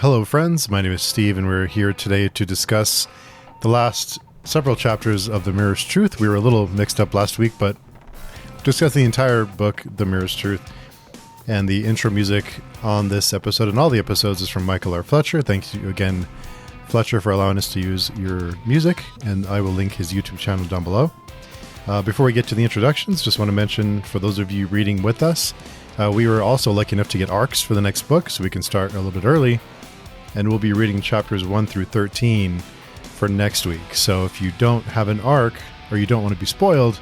Hello, friends. My name is Steve, and we're here today to discuss the last several chapters of The Mirror's Truth. We were a little mixed up last week, but discuss the entire book, The Mirror's Truth. And the intro music on this episode and all the episodes is from Michael R. Fletcher. Thanks you again, Fletcher, for allowing us to use your music, and I will link his YouTube channel down below. Before we get to the introductions, just want to mention, for those of you reading with us, we were also lucky enough to get ARCs for the next book, so we can start a little bit early, and we'll be reading chapters 1 through 13 for next week. So if you don't have an ARC, or you don't want to be spoiled,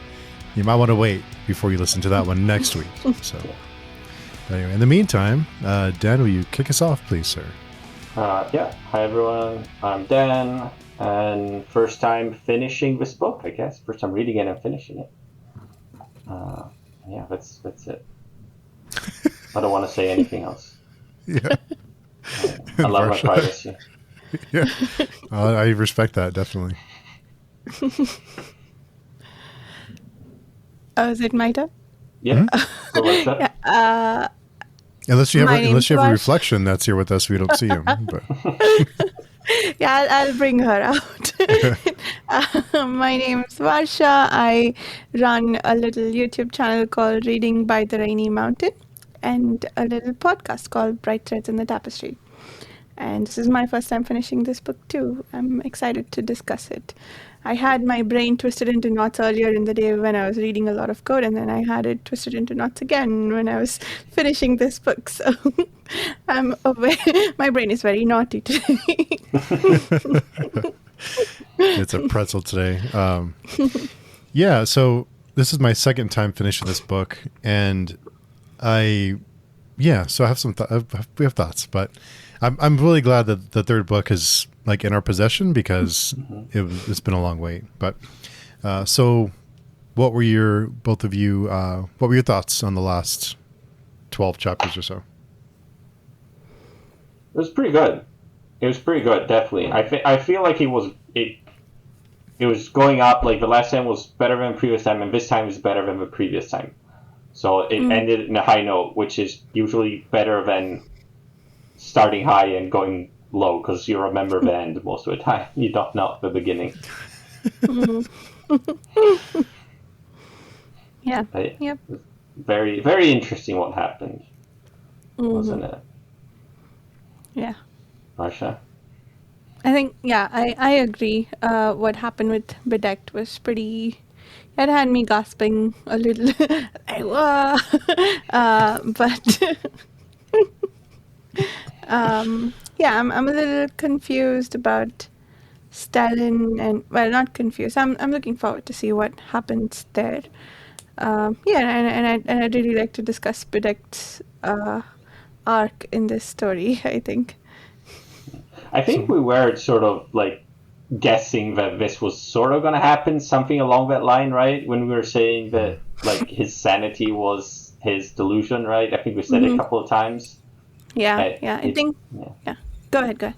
you might want to wait before you listen to that one next week. So anyway, in the meantime, Dan, will you kick us off, please, sir? Yeah. Hi, everyone. I'm Dan, and first time finishing this book, I guess. First time reading it and finishing it. Yeah, that's it. I don't want to say anything else. Yeah. I love my privacy. Yeah. I respect that, definitely. Oh, is it my turn? Yeah. So what's that? Yeah. Unless you have a Varsha. reflection that's here with us, we don't see him. But Yeah, I'll bring her out. My name is Varsha. I run a little YouTube channel called Reading by the Rainy Mountain and a little podcast called Bright Threads in the Tapestry. And this is my first time finishing this book too. I'm excited to discuss it. I had my brain twisted into knots earlier in the day when I was reading a lot of code, and then I had it twisted into knots again when I was finishing this book. So I'm aware. My brain is very naughty today. it's a pretzel today. Yeah, so this is my second time finishing this book, and so I have some we have thoughts, but I'm really glad that the third book is like in our possession, because it's been a long wait. But so what were your thoughts on the last 12 chapters or so? It was pretty good. Definitely. I feel like it was going up. Like the last time was better than the previous time, and this time is better than the previous time. So it ended in a high note, which is usually better than starting high and going low, because you remember the end most of the time. You don't know the beginning. Yeah. Yep. Very, very interesting what happened, wasn't it? Yeah. Varsha? I think, I agree. What happened with Bedect was pretty... It had me gasping a little. But... I'm a little confused about Stalin, and not confused. I'm looking forward to see what happens there. And I'd really like to discuss Bedect's arc in this story, I think. I think we were sort of like guessing that this was sort of going to happen, something along that line, right? When we were saying that like his sanity was his delusion, right? I think we said it a couple of times. I think. Yeah. Go ahead.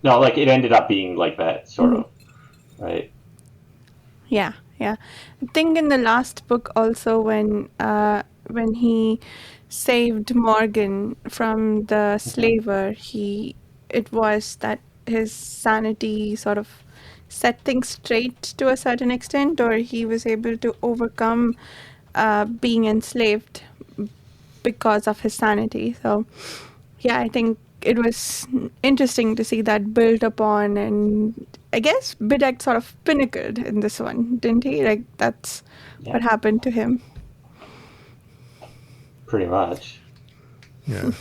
No, like it ended up being like that, sort of, right? Yeah. I think in the last book also, when he saved Morgan from the slaver, it was that his sanity sort of set things straight to a certain extent, or he was able to overcome being enslaved because of his sanity. So, yeah, I think it was interesting to see that built upon, and I guess Bedect sort of pinnacled in this one, didn't he? Like, that's what happened to him. Pretty much. Yeah.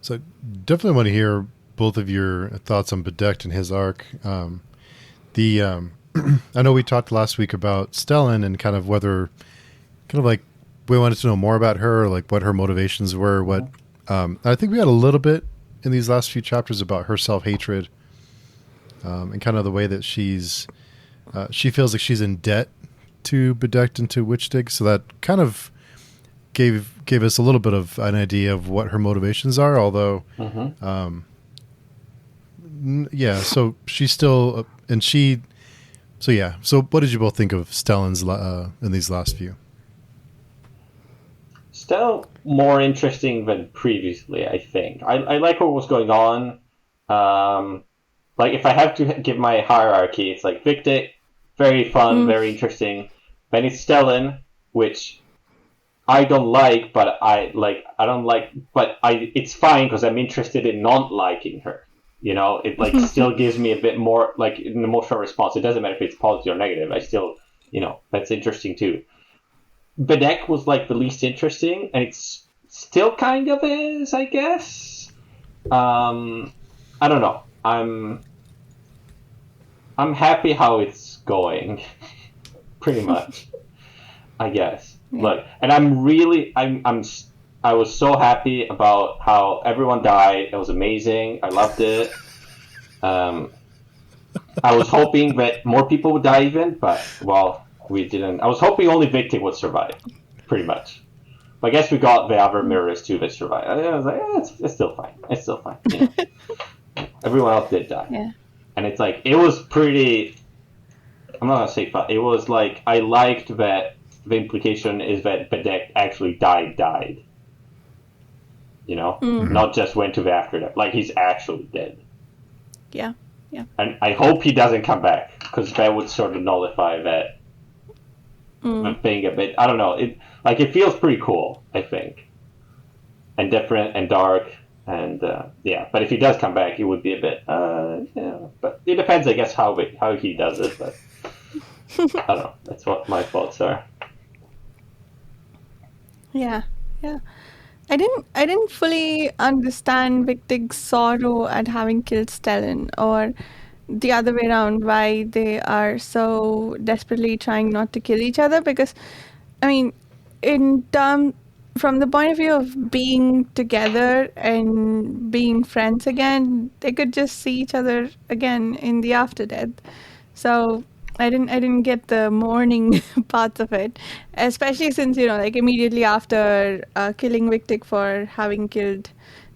So definitely want to hear both of your thoughts on Bedect and his arc. I know we talked last week about Stellan and kind of like we wanted to know more about her, like what her motivations were. I think we had a little bit in these last few chapters about her self-hatred, and kind of the way that she feels like she's in debt to Bedect and to Witchdig. So that kind of gave us a little bit of an idea of what her motivations are, although so she's still so what did you both think of Stellan's in these last few? still more interesting than previously, I think. I like what was going on. Like, if I have to give my hierarchy, it's like Victic, very fun, very interesting. Then it's Stellan, which I don't like, but it's fine because I'm interested in not liking her. You know, it like still gives me a bit more like an emotional response. It doesn't matter if it's positive or negative. I still, that's interesting too. Bedek was like the least interesting, and it's still kind of is, I guess. I don't know. I'm happy how it's going, pretty much. I guess. Yeah. Look, and I was so happy about how everyone died. It was amazing. I loved it. I was hoping that more people would die even, but, well, we didn't. I was hoping only Victic would survive, pretty much. But I guess we got the other mirrors too that survived. I was like, it's still fine. It's still fine. Everyone else did die. Yeah. And it's like, it was pretty... I'm not going to say fun. It was like, I liked that the implication is that Bedek actually died. Not just went to the afterlife. Like, he's actually dead. Yeah. And I hope he doesn't come back, because that would sort of nullify that thing a bit. I don't know. It feels pretty cool, I think. And different and dark. And, But if he does come back, it would be a bit, But it depends, I guess, how he does it. But I don't know. That's what my thoughts are. Yeah. I didn't fully understand Victic's sorrow at having killed Stellan, or the other way around, why they are so desperately trying not to kill each other. Because, I mean, from the point of view of being together and being friends again, they could just see each other again in the after death. So I didn't get the mourning parts of it, especially since like immediately after killing Victic for having killed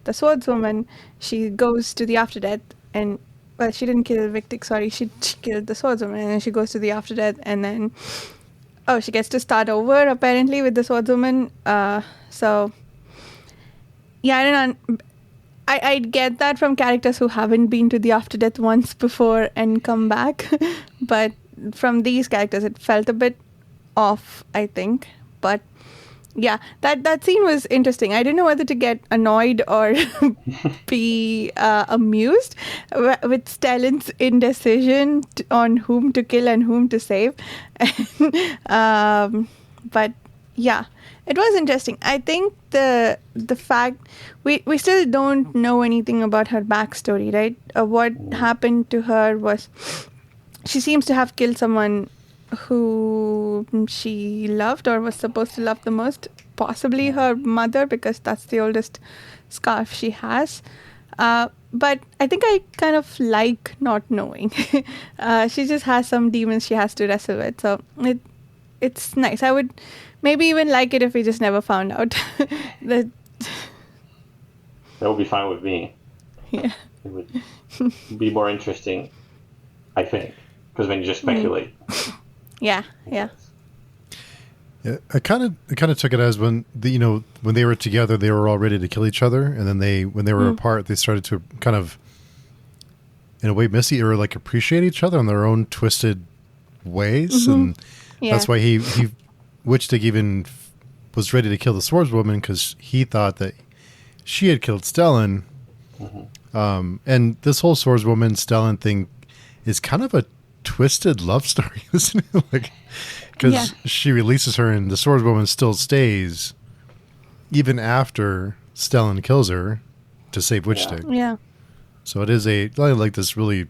the swordswoman, she goes to the after death, and well, she didn't kill Victic. Sorry, she killed the swordswoman, and then she goes to the after death, and then she gets to start over apparently with the swordswoman. So yeah, I get that from characters who haven't been to the after death once before and come back, but from these characters it felt a bit off, I think. But yeah, that scene was interesting. I didn't know whether to get annoyed or be amused with Stellan's indecision on whom to kill and whom to save. But yeah, it was interesting. I think the fact we still don't know anything about her backstory, right? What happened to her was she seems to have killed someone who she loved or was supposed to love the most, possibly her mother, because that's the oldest scarf she has. But I think I kind of like not knowing. She just has some demons she has to wrestle with, so it's nice. I would maybe even like it if we just never found out. That would be fine with me. Yeah. It would be more interesting, I think, because then you just speculate. Yeah. Yeah, I kind of took it as when when they were together, they were all ready to kill each other, and then when they were apart, they started to kind of, in a way, miss or like appreciate each other in their own twisted ways, and that's why Witchstick even was ready to kill the swordswoman, because he thought that she had killed Stellan. And this whole swordswoman Stellan thing is kind of a twisted love story, isn't it? Like, because she releases her and the swordswoman still stays even after Stellan kills her to save Witchstick. Yeah. So it is like this really,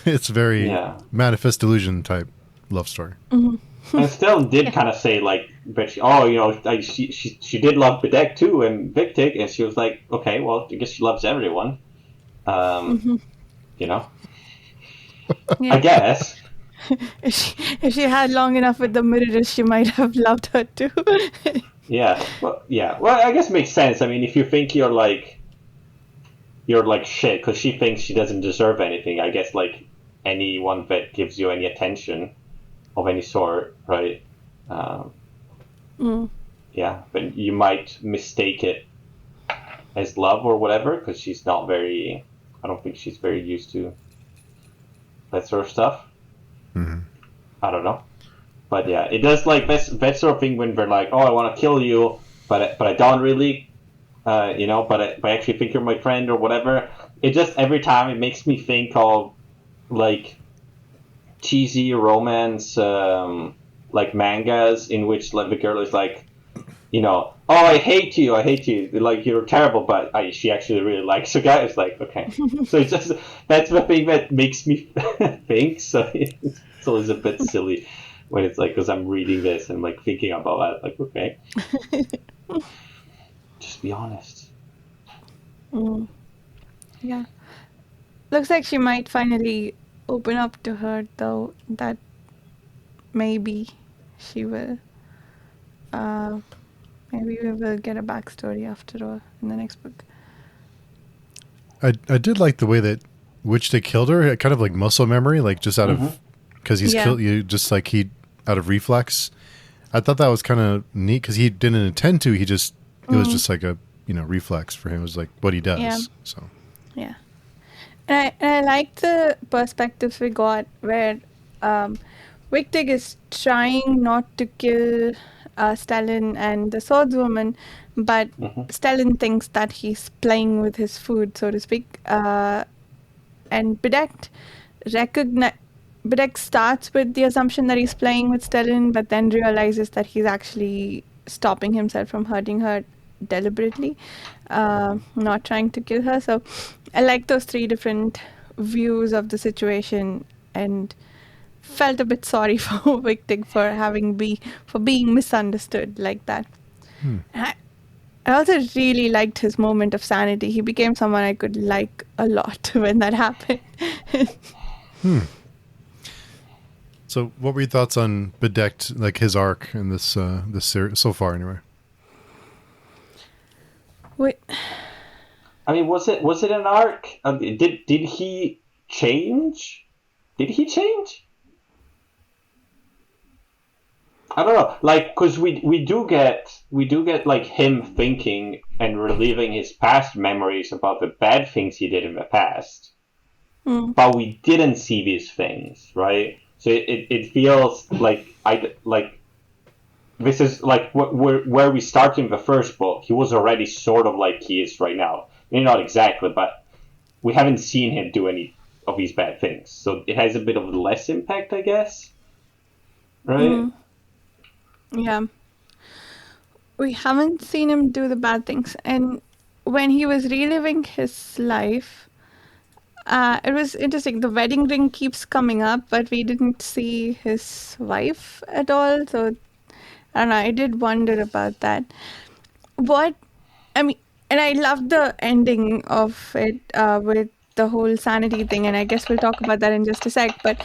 it's very manifest delusion type love story. And Stellan did kind of say but she did love Bedek too and Victic, and she was like, okay, well, I guess she loves everyone. I guess. If she had long enough with the mirrors, she might have loved her too. Well, I guess it makes sense. I mean, if you think you're like shit because she thinks she doesn't deserve anything, I guess anyone that gives you any attention of any sort, right? Yeah, but you might mistake it as love or whatever, because she's not very. I don't think she's very used to that sort of stuff. I don't know, but yeah, it does like that sort of thing when they're like, "Oh, I want to kill you, but I don't really, but I actually think you're my friend or whatever." It just every time it makes me think of like cheesy romance, like mangas in which like the girl is like, "Oh, I hate you, like you're terrible," but she actually really likes the guy. It's like, okay, so it's just that's the thing that makes me think. So it's always a bit silly when it's like because I'm reading this and like thinking about that. Like, okay, just be honest. Yeah. Looks like she might finally open up to her, though, that maybe she will. Maybe we will get a backstory after all in the next book. I did like the way that Witchstick killed her, kind of like muscle memory, like just out of because he's killed you, just like he out of reflex. I thought that was kind of neat because he didn't intend to. He just it was just like a reflex for him. It was like what he does. Yeah. So Yeah. And I like the perspectives we got where Wigtig is trying not to kill Stalin and the swordswoman, but Stalin thinks that he's playing with his food, so to speak. And Bedekt starts with the assumption that he's playing with Stalin, but then realizes that he's actually stopping himself from hurting her deliberately, not trying to kill her. So I like those three different views of the situation, and felt a bit sorry for Wigtig for being misunderstood like that. I also really liked his moment of sanity. He became someone I could like a lot when that happened. So, what were your thoughts on Bedekt, like his arc in this series so far, anyway? Wait, I mean, was it an arc? Did he change? Did he change? I don't know, like, because we do get like him thinking and reliving his past memories about the bad things he did in the past, but we didn't see these things, right? So it feels like this is like where we start in the first book. He was already sort of like he is right now. Maybe not exactly, but we haven't seen him do any of these bad things, so it has a bit of less impact, I guess, right? yeah. We haven't seen him do the bad things. And when he was reliving his life, it was interesting. The wedding ring keeps coming up, but we didn't see his wife at all. So, I don't know. I did wonder about that. And I loved the ending of it with the whole sanity thing. And I guess we'll talk about that in just a sec. But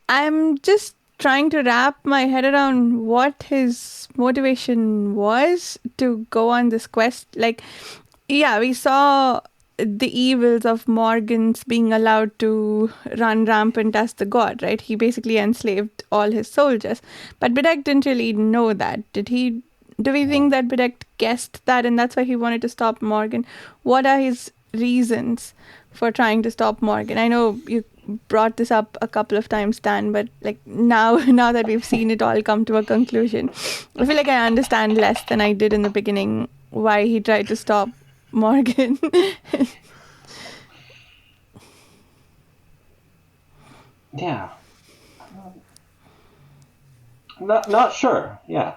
I'm just trying to wrap my head around what his motivation was to go on this quest. Like, yeah, we saw the evils of Morgan's being allowed to run rampant as the god, right? He basically enslaved all his soldiers. But Bedekt didn't really know that. Did he? Do we think that Bedekt guessed that and that's why he wanted to stop Morgan? What are his reasons for trying to stop Morgan? I know you brought this up a couple of times, Dan, but like now that we've seen it all come to a conclusion, I feel like I understand less than I did in the beginning why he tried to stop Morgan. Yeah. Not sure. Yeah.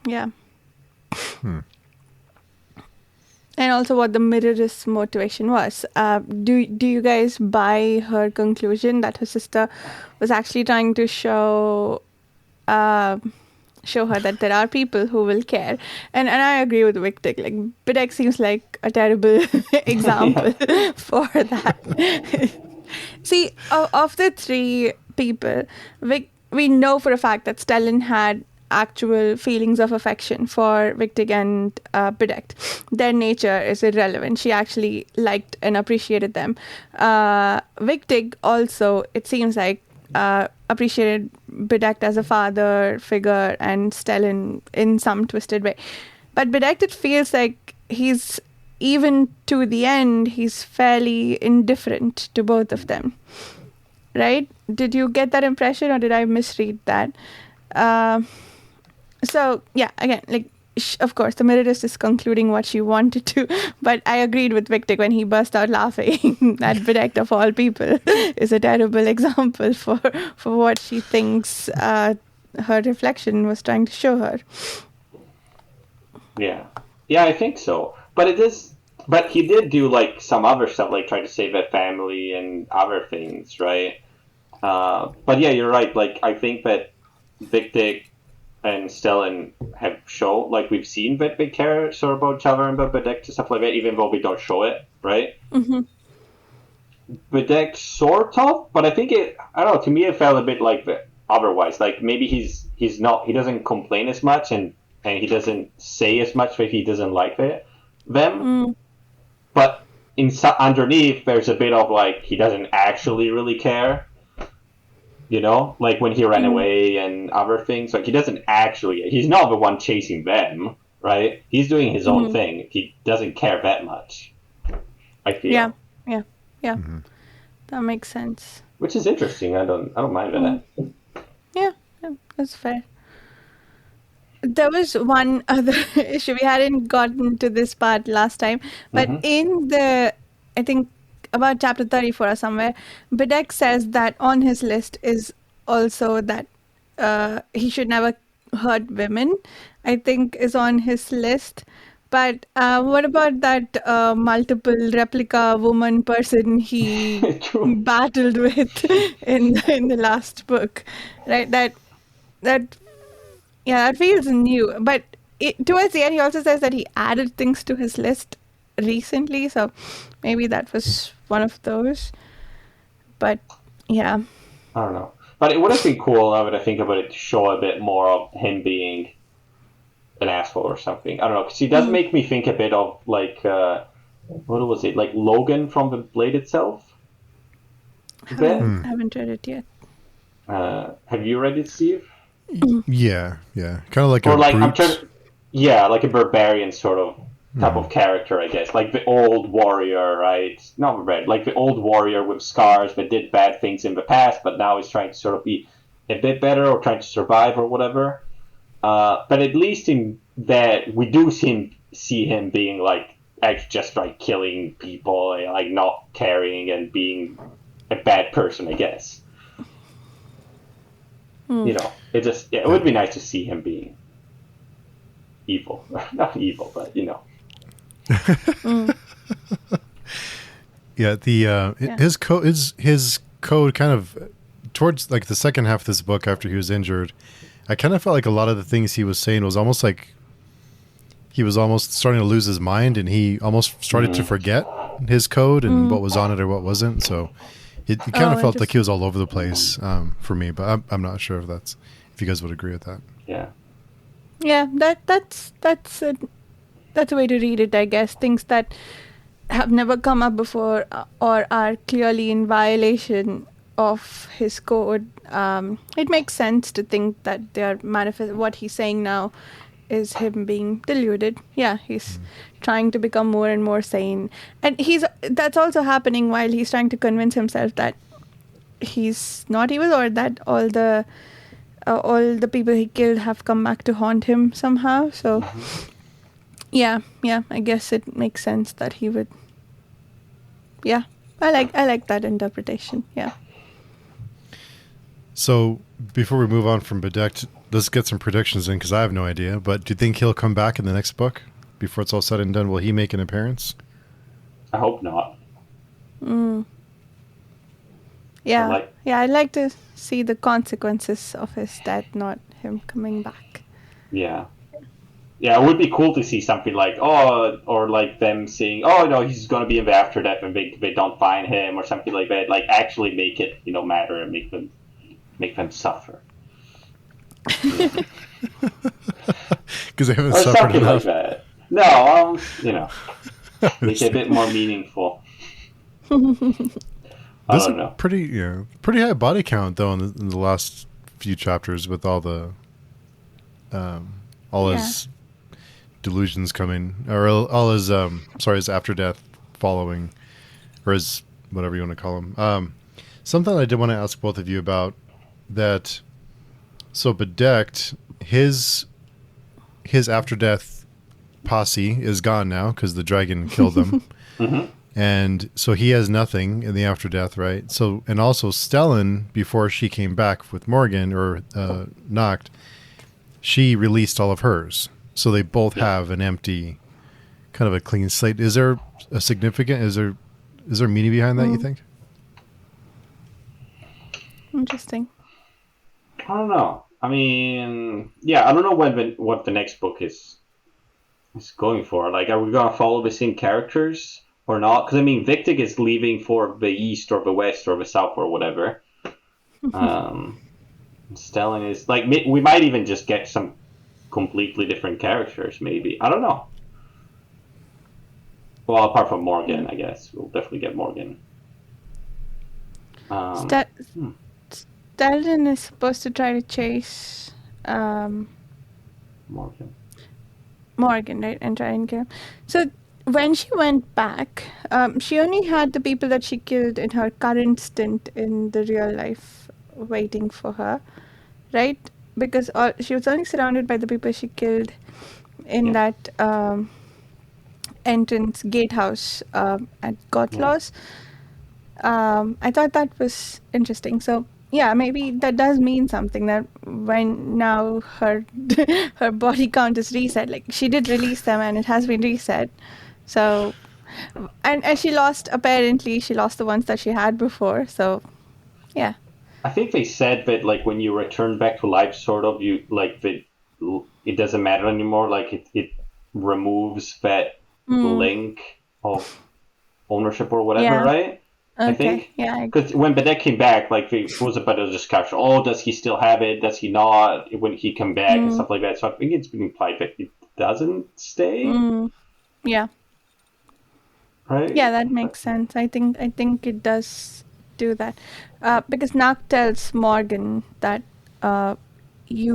Yeah. And also what the mirror's motivation was. Do you guys buy her conclusion that her sister was actually trying to show her that there are people who will care? And I agree with Wigtig. Like, Bedekt seems like a terrible example for that. See, of the three people, we know for a fact that Stellan had actual feelings of affection for Wigtig and Bedekt. Their nature is irrelevant. She actually liked and appreciated them. Wigtig also, it seems like, appreciated Bedecked as a father figure and Stellan in some twisted way. But Bedecked, it feels like he's, even to the end, he's fairly indifferent to both of them. Right? Did you get that impression, or did I misread that? So, yeah, again, like, of course, the Meredith is concluding what she wanted to, but I agreed with Victor when he burst out laughing that Bedecked, of all people, is a terrible example for what she thinks her reflection was trying to show her. Yeah. Yeah, I think so. But it is... But he did do, like, some other stuff, like try to save that family and other things, right? But yeah, you're right. Like, I think that Victor and Stellan have shown, like, we've seen that they care sort of about each other and about Bedecked and stuff like that, even though we don't show it, right? Mm-hmm. Bedecked sort of, but I think I don't know, to me it felt a bit like otherwise. Like, maybe he doesn't complain as much and he doesn't say as much that he doesn't like them. But underneath, there's a bit of, like, he doesn't actually really care. You know? Like, when he ran away and other things. Like, he doesn't actually... He's not the one chasing them, right? He's doing his own thing. He doesn't care that much, I feel. Yeah. Mm-hmm. That makes sense. Which is interesting. I don't mind that. Yeah, that's fair. There was one other issue. We hadn't gotten to this part last time, but in I think about chapter 34 or somewhere, Bedecked says that on his list is also that he should never hurt women, I think is on his list. But what about that multiple replica woman person he battled with in the last book, right? That feels new. But towards the end, he also says that he added things to his list recently, so maybe that was one of those. But yeah, I don't know. But it would have been cool, now that I think about it, to show a bit more of him being an asshole or something. I don't know, because he does make me think a bit of, like, what was it, like Logan from The Blade itself? Haven't read it yet. Have you read it, Steve? Yeah. Kind of like or a like brute. like a barbarian sort of type of character, I guess. Like the old warrior, right? Not red, like the old warrior with scars that did bad things in the past, but now he's trying to sort of be a bit better or trying to survive or whatever. But at least in that, we do see him being like just like killing people, and, like, not caring and being a bad person, I guess. You know, it would be nice to see him being evil. Not evil, but, you know. His code kind of towards, like, the second half of this book after he was injured, I kind of felt like a lot of the things he was saying was almost like he was almost starting to lose his mind, and he almost started to forget his code and what was on it or what wasn't. So it kind of felt like he was all over the place for me, but I'm not sure if you guys would agree with that. Yeah, that's a way to read it, I guess. Things that have never come up before or are clearly in violation of his code. It makes sense to think that they are what he's saying now is him being deluded. Yeah, he's trying to become more and more sane, and that's also happening while he's trying to convince himself that he's not evil, or that all the people he killed have come back to haunt him somehow. So yeah, I guess it makes sense that he would. Yeah, I like that interpretation. Yeah. So before we move on from Bedecked, let's get some predictions in, because I have no idea. But do you think he'll come back in the next book? Before it's all said and done, will he make an appearance? I hope not. Yeah, I'd like to see the consequences of his death, not him coming back. Yeah, it would be cool to see something like, or like them saying, no, he's going to be in the after death, and they don't find him, or something like that. Like, actually make it, matter, and make them suffer. Because they haven't or suffered something enough. like that. No, make it a bit more meaningful. I There's don't a know. pretty high body count though in the last few chapters with all the all his delusions coming, or all his his after death following, or his whatever you want to call him. Something I did want to ask both of you about that. So Bedecked, his after death posse is gone now because the dragon killed them. Mm-hmm. And so he has nothing in the after death, right? So, and also Stellan, before she came back with Morgan or Noct, she released all of hers. So they both have an empty, kind of a clean slate. Is there a significant, is there meaning behind that, you think? Interesting. I don't know. I mean, I don't know what the next book is going for. Like, are we going to follow the same characters or not? Because, I mean, Victic is leaving for the east or the west or the south or whatever. Stellan is, like, we might even just get some completely different characters, maybe. I don't know. Well, apart from Morgan, I guess. We'll definitely get Morgan. Stellan is supposed to try to chase Morgan, right? And try and kill him. So when she went back, she only had the people that she killed in her current stint in the real life waiting for her, right? Because she was only surrounded by the people she killed in that entrance gatehouse at Gothlaw's. I thought that was interesting. So yeah, maybe that does mean something, that when now her her body count is reset, like she did release them and it has been reset. So and she lost the ones that she had before. So yeah. I think they said that, like, when you return back to life, sort of, you, like, that it doesn't matter anymore. Like, it removes that link of ownership or whatever, right? Okay. I think. Yeah. Because when Bedeck came back, like, it was about a discussion. Oh, does he still have it? Does he not? When he come back and stuff like that. So I think it's been implied that it doesn't stay. Yeah. Right? Yeah, that makes sense. I think it does do that. Because Noct tells Morgan that he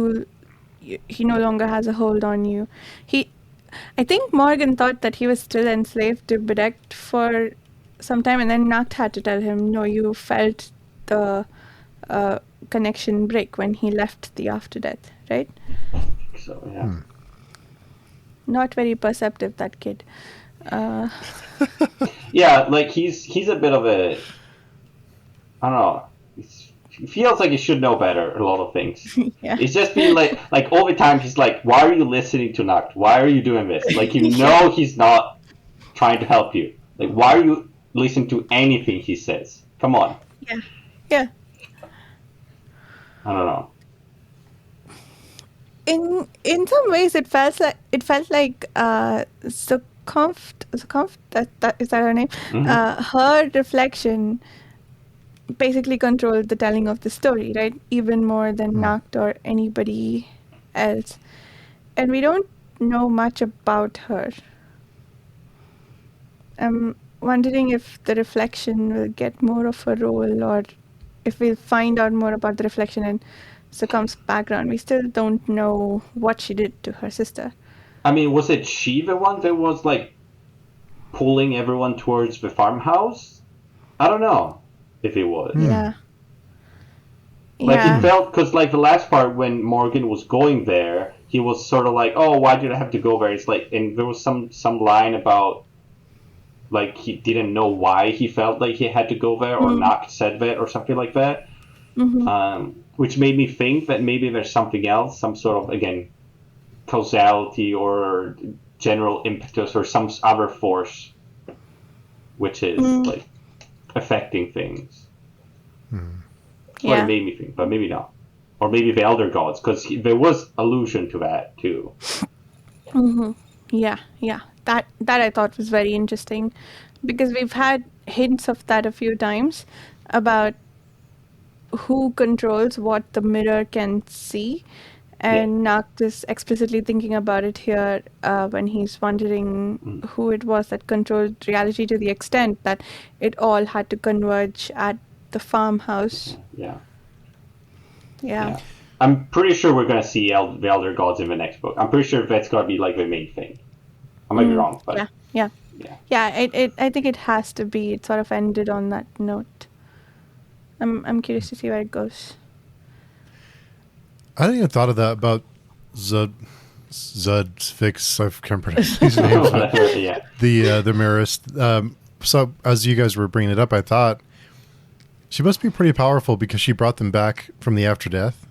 no longer has a hold on you. I think Morgan thought that he was still enslaved to Bedecked for some time, and then Noct had to tell him, no, you felt the connection break when he left the after death, right? So, yeah. Not very perceptive, that kid. Yeah, like, he's a bit of a, I don't know. He feels like he should know better a lot of things. Yeah. It's just been like all the time he's like, why are you listening to Noct? Why are you doing this? Like, you know he's not trying to help you. Like, why are you listening to anything he says? Come on. Yeah. I don't know. In some ways, it felt like Zukunft, that is that her name? Her reflection basically controlled the telling of the story, right? Even more than Noct or anybody else. And we don't know much about her. I'm wondering if the reflection will get more of a role, or if we'll find out more about the reflection and Succumb's background. We still don't know what she did to her sister. I mean, was it she the one that was, like, pulling everyone towards the farmhouse? I don't know if it was. Yeah. Like, it felt, because, like, the last part when Morgan was going there, he was sort of like, oh, why did I have to go there? It's like, and there was some line about, like, he didn't know why he felt like he had to go there, or Noct said that, or something like that. Which made me think that maybe there's something else, some sort of, again, causality or general impetus or some other force which is, like, affecting things. That's what it made me think, but maybe not. Or maybe the Elder Gods, because there was allusion to that, too. Yeah. That I thought was very interesting, because we've had hints of that a few times about who controls what the mirror can see, And Noctis explicitly thinking about it here when he's wondering who it was that controlled reality to the extent that it all had to converge at the farmhouse. Yeah. Yeah. I'm pretty sure we're gonna see the Elder Gods in the next book. I'm pretty sure that's gonna be like the main thing. I might be wrong, but Yeah. I think it has to be. It sort of ended on that note. I'm curious to see where it goes. I think I thought of that about Fix. I can't pronounce these names. But the Mirrorist. So as you guys were bringing it up, I thought she must be pretty powerful because she brought them back from the after death.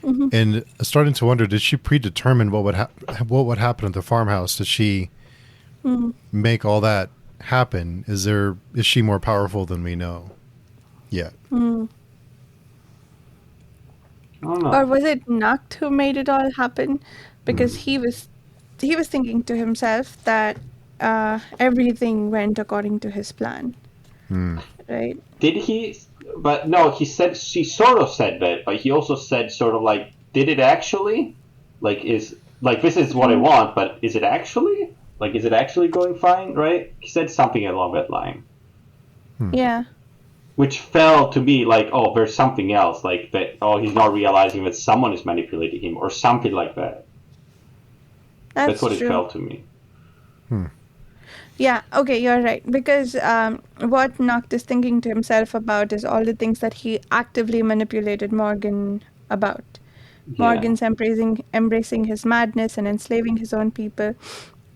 Mm-hmm. And starting to wonder, did she predetermine what would happen at the farmhouse? Did she make all that happen? Is she more powerful than we know yet? Or was it Nacht who made it all happen? Because he was thinking to himself that everything went according to his plan. Right? Did he? But no, he sort of said that, but he also said sort of like, did it actually? Like, this is what I want, but is it actually? Like, is it actually going fine, right? He said something along that line. Yeah. Which felt to me like, oh, there's something else, like that, oh, he's not realizing that someone is manipulating him, or something like that. That's what true. It felt to me. Yeah, okay, you're right. Because what Noct is thinking to himself about is all the things that he actively manipulated Morgan about. Morgan's embracing his madness and enslaving his own people,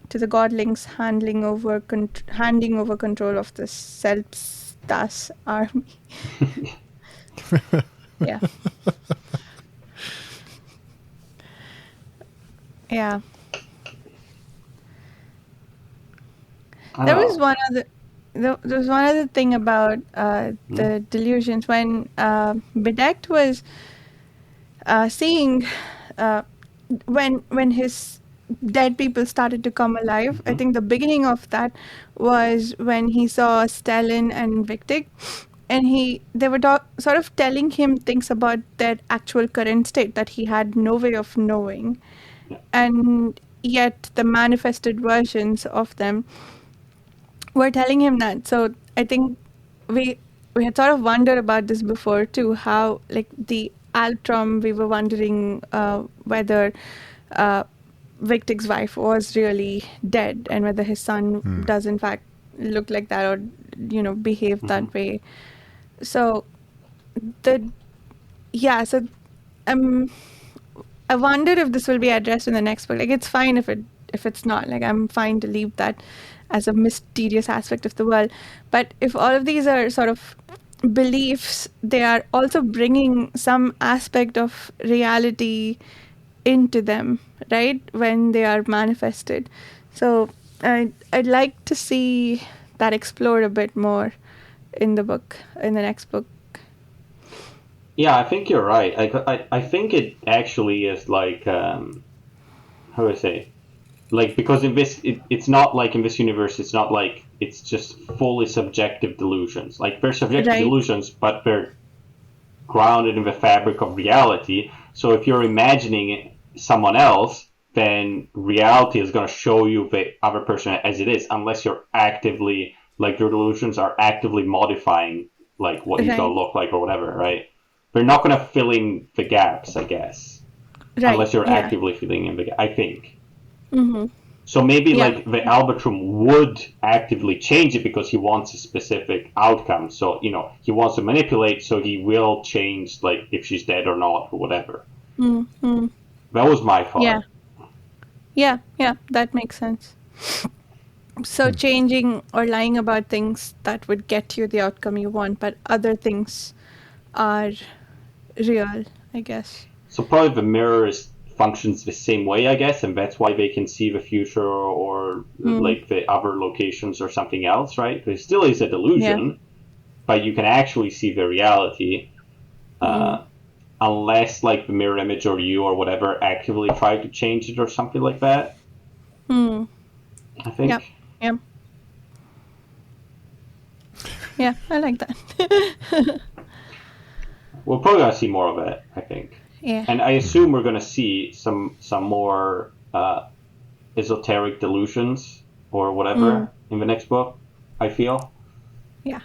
to the godlings handing over control of the Selpstas army. Yeah. Yeah. There was one other thing about the delusions when Bedekt was seeing when his dead people started to come alive. I think the beginning of that was when he saw Stalin and Victic, and they were sort of telling him things about their actual current state that he had no way of knowing, and yet the manifested versions of them were telling him that. So I think we had sort of wondered about this before too, how like the Altrom, we were wondering whether Victic's wife was really dead and whether his son does in fact look like that or behave that way. So I wonder if this will be addressed in the next book. Like, it's fine if it's not. Like, I'm fine to leave that as a mysterious aspect of the world. But if all of these are sort of beliefs, they are also bringing some aspect of reality into them, right? When they are manifested. So I'd like to see that explored a bit more in the next book. Yeah, I think you're right. I think it actually is like, how do I say? Like, because in this, it's not like in this universe, it's not like it's just fully subjective delusions. Like, they're subjective delusions, but they're grounded in the fabric of reality. So if you're imagining someone else, then reality is going to show you the other person as it is, unless you're actively, like, your delusions are actively modifying, like, what he's going to look like or whatever, right? They're not going to fill in the gaps, I guess. Right. Unless you're actively filling in the gaps, I think. Mm-hmm. So maybe like the Albatrum would actively change it because he wants a specific outcome. So, he wants to manipulate, so he will change, like, if she's dead or not or whatever. Mm-hmm. That was my thought. Yeah, that makes sense. So changing or lying about things that would get you the outcome you want, but other things are real, I guess. So probably the mirror functions the same way, I guess, and that's why they can see the future or like the other locations or something else, right? Because it still is a delusion, but you can actually see the reality, unless like the mirror image or you or whatever actively try to change it or something like that. I think. Yeah, I like that. We're probably gonna see more of it, I think. Yeah. And I assume we're going to see some more esoteric delusions or whatever in the next book. I feel. Yeah.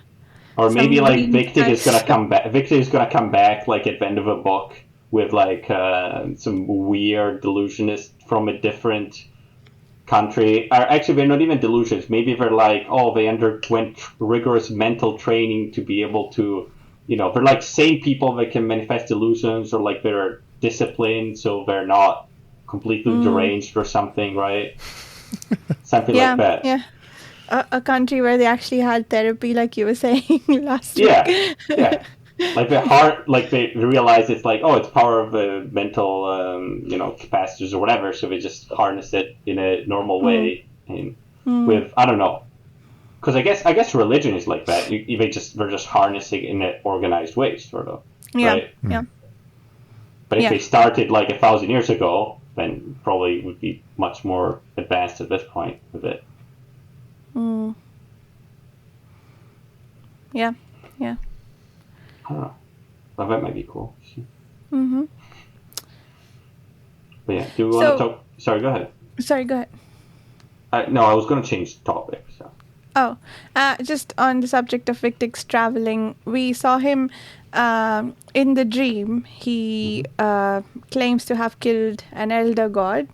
Or maybe Some like green Victor is gonna touch. come back. Victor is gonna come back like at the end of a book with like some weird delusionist from a different country. Or actually, they're not even delusions. Maybe they're like, oh, they underwent rigorous mental training to be able to, they're like sane people that can manifest delusions, or like they're disciplined, so they're not completely deranged or something, right? Something like that. Yeah. A country where they actually had therapy, like you were saying last Yeah, week. yeah. Like they realize it's like, oh, it's power of the mental, capacitors or whatever. So they just harness it in a normal way, and with I don't know, because I guess religion is like that. They're just harnessing in an organized way, sort of, Yeah. right? Yeah. But if Yeah. they started like 1,000 years ago, then probably would be much more advanced at this point with it. Yeah. Yeah. I don't know. Well, that might be cool. Mm-hmm. But yeah, do we want to talk? Sorry, go ahead. Sorry, go ahead. No, I was going to change the topic. So. Oh, just on the subject of Victix traveling, we saw him in the dream. He claims to have killed an elder god,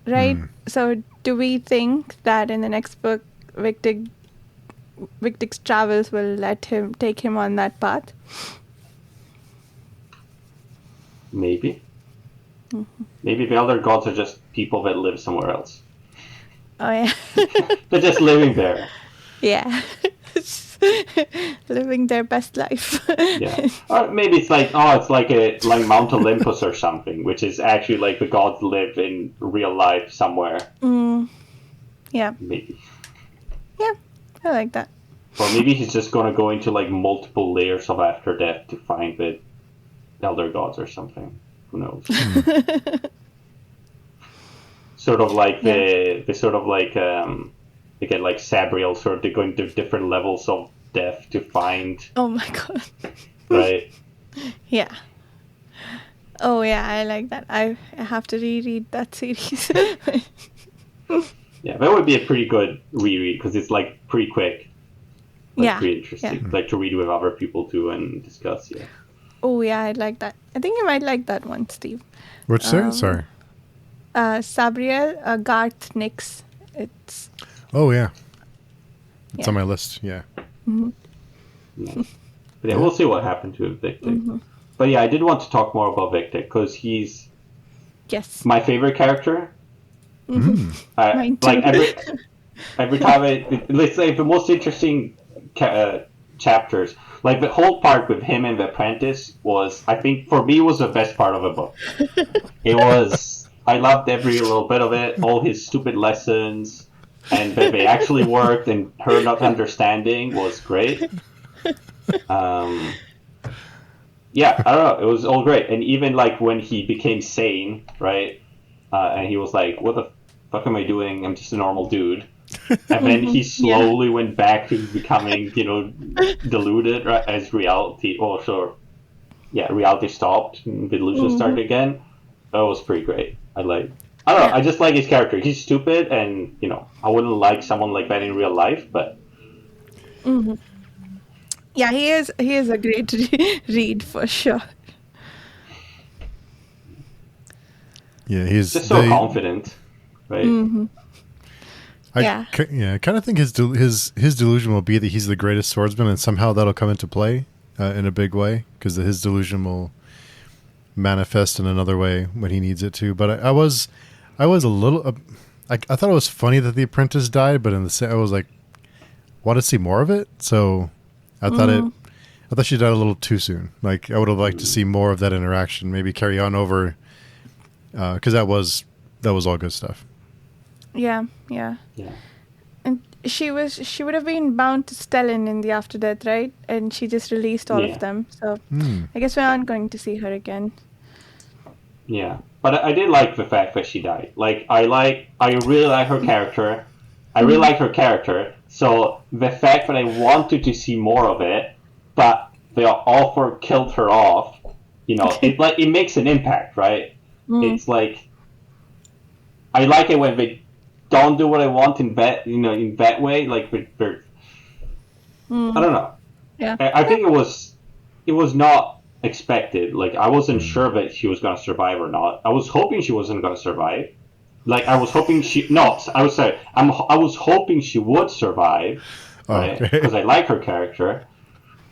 right? So, do we think that in the next book, Victix travels will take him on that path? Maybe. Maybe the elder gods are just people that live somewhere else. Oh yeah. They're just living there. Yeah. Living their best life. Yeah. Or maybe it's like like Mount Olympus or something, which is actually like the gods live in real life somewhere. Yeah. Maybe. Yeah, I like that. Or maybe he's just gonna go into like multiple layers of after death to find the elder gods or something. Who knows? Sort of like they sort of like they get like Sabriel, sort of they go into different levels of death to find. Oh my god. Right. Yeah. Oh yeah, I like that. I have to reread that series. Yeah, that would be a pretty good reread because it's like pretty quick. Like, Yeah. pretty interesting. Yeah. Like to read with other people too and discuss. Yeah. Oh yeah, I like that. I think you might like that one, Steve. Which series? Sorry. Sabriel, Garth Nix. It's. Oh yeah. It's Yeah. on my list. Yeah. Yeah. But yeah, we'll see what happened to Victor. But yeah, I did want to talk more about Victor because he's Yes. my favorite character. Mine too. Like every time let's say the most interesting chapters, like the whole part with him and the apprentice was, I think for me, was the best part of the book. It was, I loved every little bit of it, all his stupid lessons, and that they actually worked, and her not understanding was great. Yeah, I don't know, it was all great. And even like when he became sane, right? And he was like, what the fuck am I doing? I'm just a normal dude. And then he slowly went back to becoming, deluded, right, as reality. Reality stopped and the delusion started again. That was pretty great. I don't know, I just like his character. He's stupid, and, I wouldn't like someone like that in real life, but... Yeah, he is a great read for sure. Yeah, he's just so confident, right? Yeah. I kind of think his delusion will be that he's the greatest swordsman, and somehow that'll come into play in a big way, because his delusion will manifest in another way when he needs it to. But I was a little, I thought it was funny that the apprentice died, but I was like, want to see more of it. So I thought she died a little too soon. Like, I would have liked to see more of that interaction, maybe carry on over, because that was all good stuff. Yeah. And she would have been bound to Stellan in the after death, right? And she just released all of them. So I guess we aren't going to see her again. Yeah, but I did like the fact that she died. Like, I really like her character. I really like her character. So the fact that I wanted to see more of it, but the author killed her off, it makes an impact, right? Mm. It's like I like it when they don't do what I want in that way. Like they're I Mm. don't know. Yeah. I think it was not expected. Like I wasn't Mm. sure that she was gonna survive or not. I was hoping she wasn't gonna survive. Like I was hoping she no, I was sorry. I was hoping she would survive, Oh, right? okay. Because I like her character,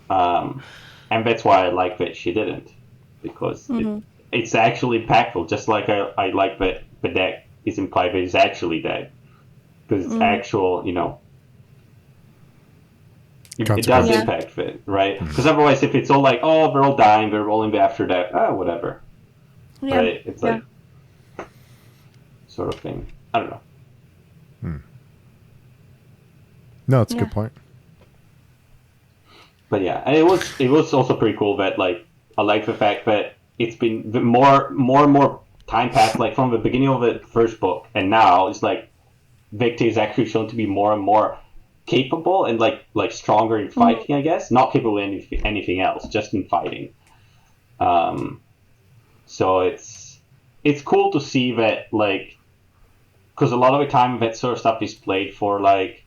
and that's why I like that she didn't, because Mm. it's actually impactful. Just like I like that Bedeck is implied that he's actually dead, because it's Mm. actual, it does Consequences. Yeah. impact it, right? Because otherwise, if it's all like, oh, they're all dying, they're all in the after death, whatever, Yeah. right? It's Yeah. like sort of thing. I don't know. No, it's a Yeah. good point. But yeah, and it was also pretty cool that like I like the fact that it's been more and more time passed, like from the beginning of the first book and now it's like Victor is actually shown to be more and more capable and like stronger in Mm. fighting. I guess not capable in anything else, just in fighting. So it's cool to see that, like, because a lot of the time that sort of stuff is played for like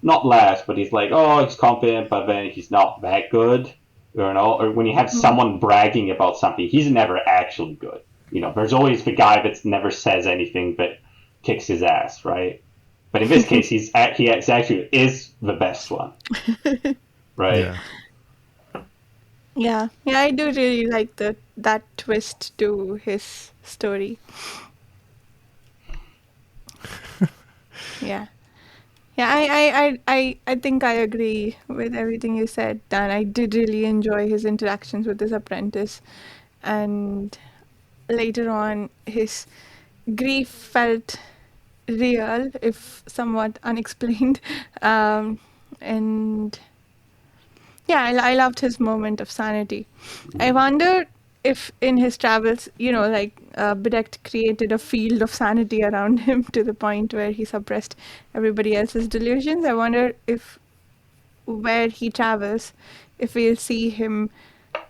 not last, but he's like, oh, he's competent, but then he's not that good, or when you have Mm. someone bragging about something, he's never actually good. There's always the guy that never says anything but kicks his ass, right? But in this case, he actually is the best one, right? Yeah. Yeah. Yeah. I do really like that twist to his story. Yeah. Yeah, I think I agree with everything you said, Dan. I did really enjoy his interactions with his apprentice, and later on, his grief felt real, if somewhat unexplained. Um, and yeah, I loved his moment of sanity. I wonder if in his travels, like Bedekt created a field of sanity around him to the point where he suppressed everybody else's delusions. I wonder if where he travels, if we'll see him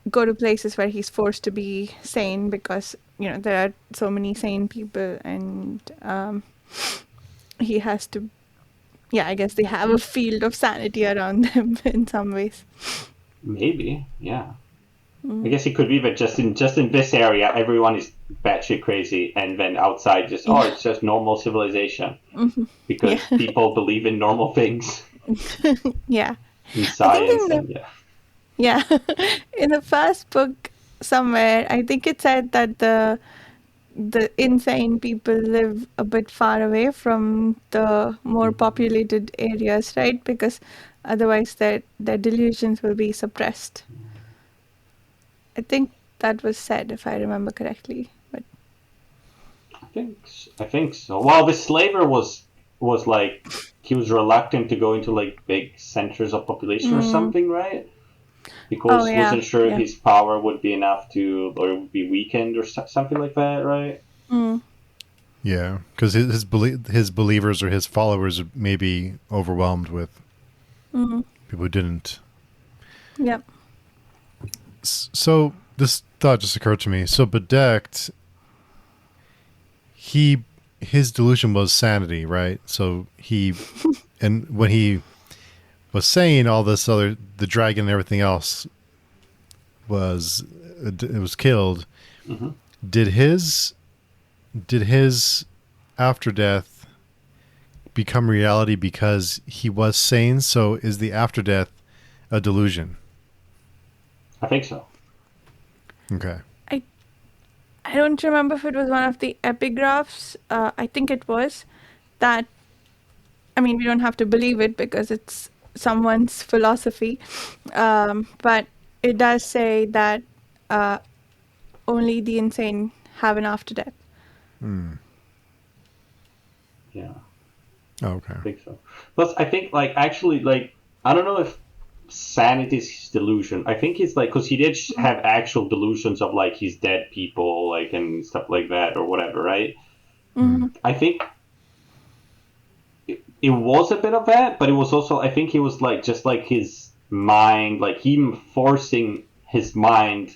go to places where he's forced to be sane because, there are so many sane people and he has to, yeah, I guess they have a field of sanity around them in some ways. Maybe, yeah. I guess it could be that just in this area, everyone is batshit crazy, and then outside, Yeah. it's just normal civilization Yeah. because people believe in normal things, Yeah. in I think science, and yeah. yeah, in the first book somewhere, I think it said that the insane people live a bit far away from the more populated areas, right? Because otherwise their delusions will be suppressed. I think that was said, if I remember correctly. But I think so. Well, the slaver was like he was reluctant to go into like big centers of population or something, right? oh Because he yeah, wasn't sure yeah. his power would be enough to, or it would be weakened or something like that, right? Mm, Yeah, because his believers or his followers may be overwhelmed with people who didn't. yep. So this thought just occurred to me. So Bedekt, his delusion was sanity, right? So and when he was saying all this other, the dragon and everything else it was killed. Mm-hmm. Did his after death become reality because he was sane? So is the after death a delusion? I think so. Okay. I don't remember if it was one of the epigraphs. I think it was that. I mean, we don't have to believe it because it's someone's philosophy, but it does say that only the insane have an after death. Yeah. Oh, okay. I think so. Plus, I think like actually like I don't know if sanity is his delusion. I think it's like because he did have actual delusions of like he's dead people like and stuff like that or whatever, right? I think it was a bit of that, but it was also I think he was like just like his mind, like him forcing his mind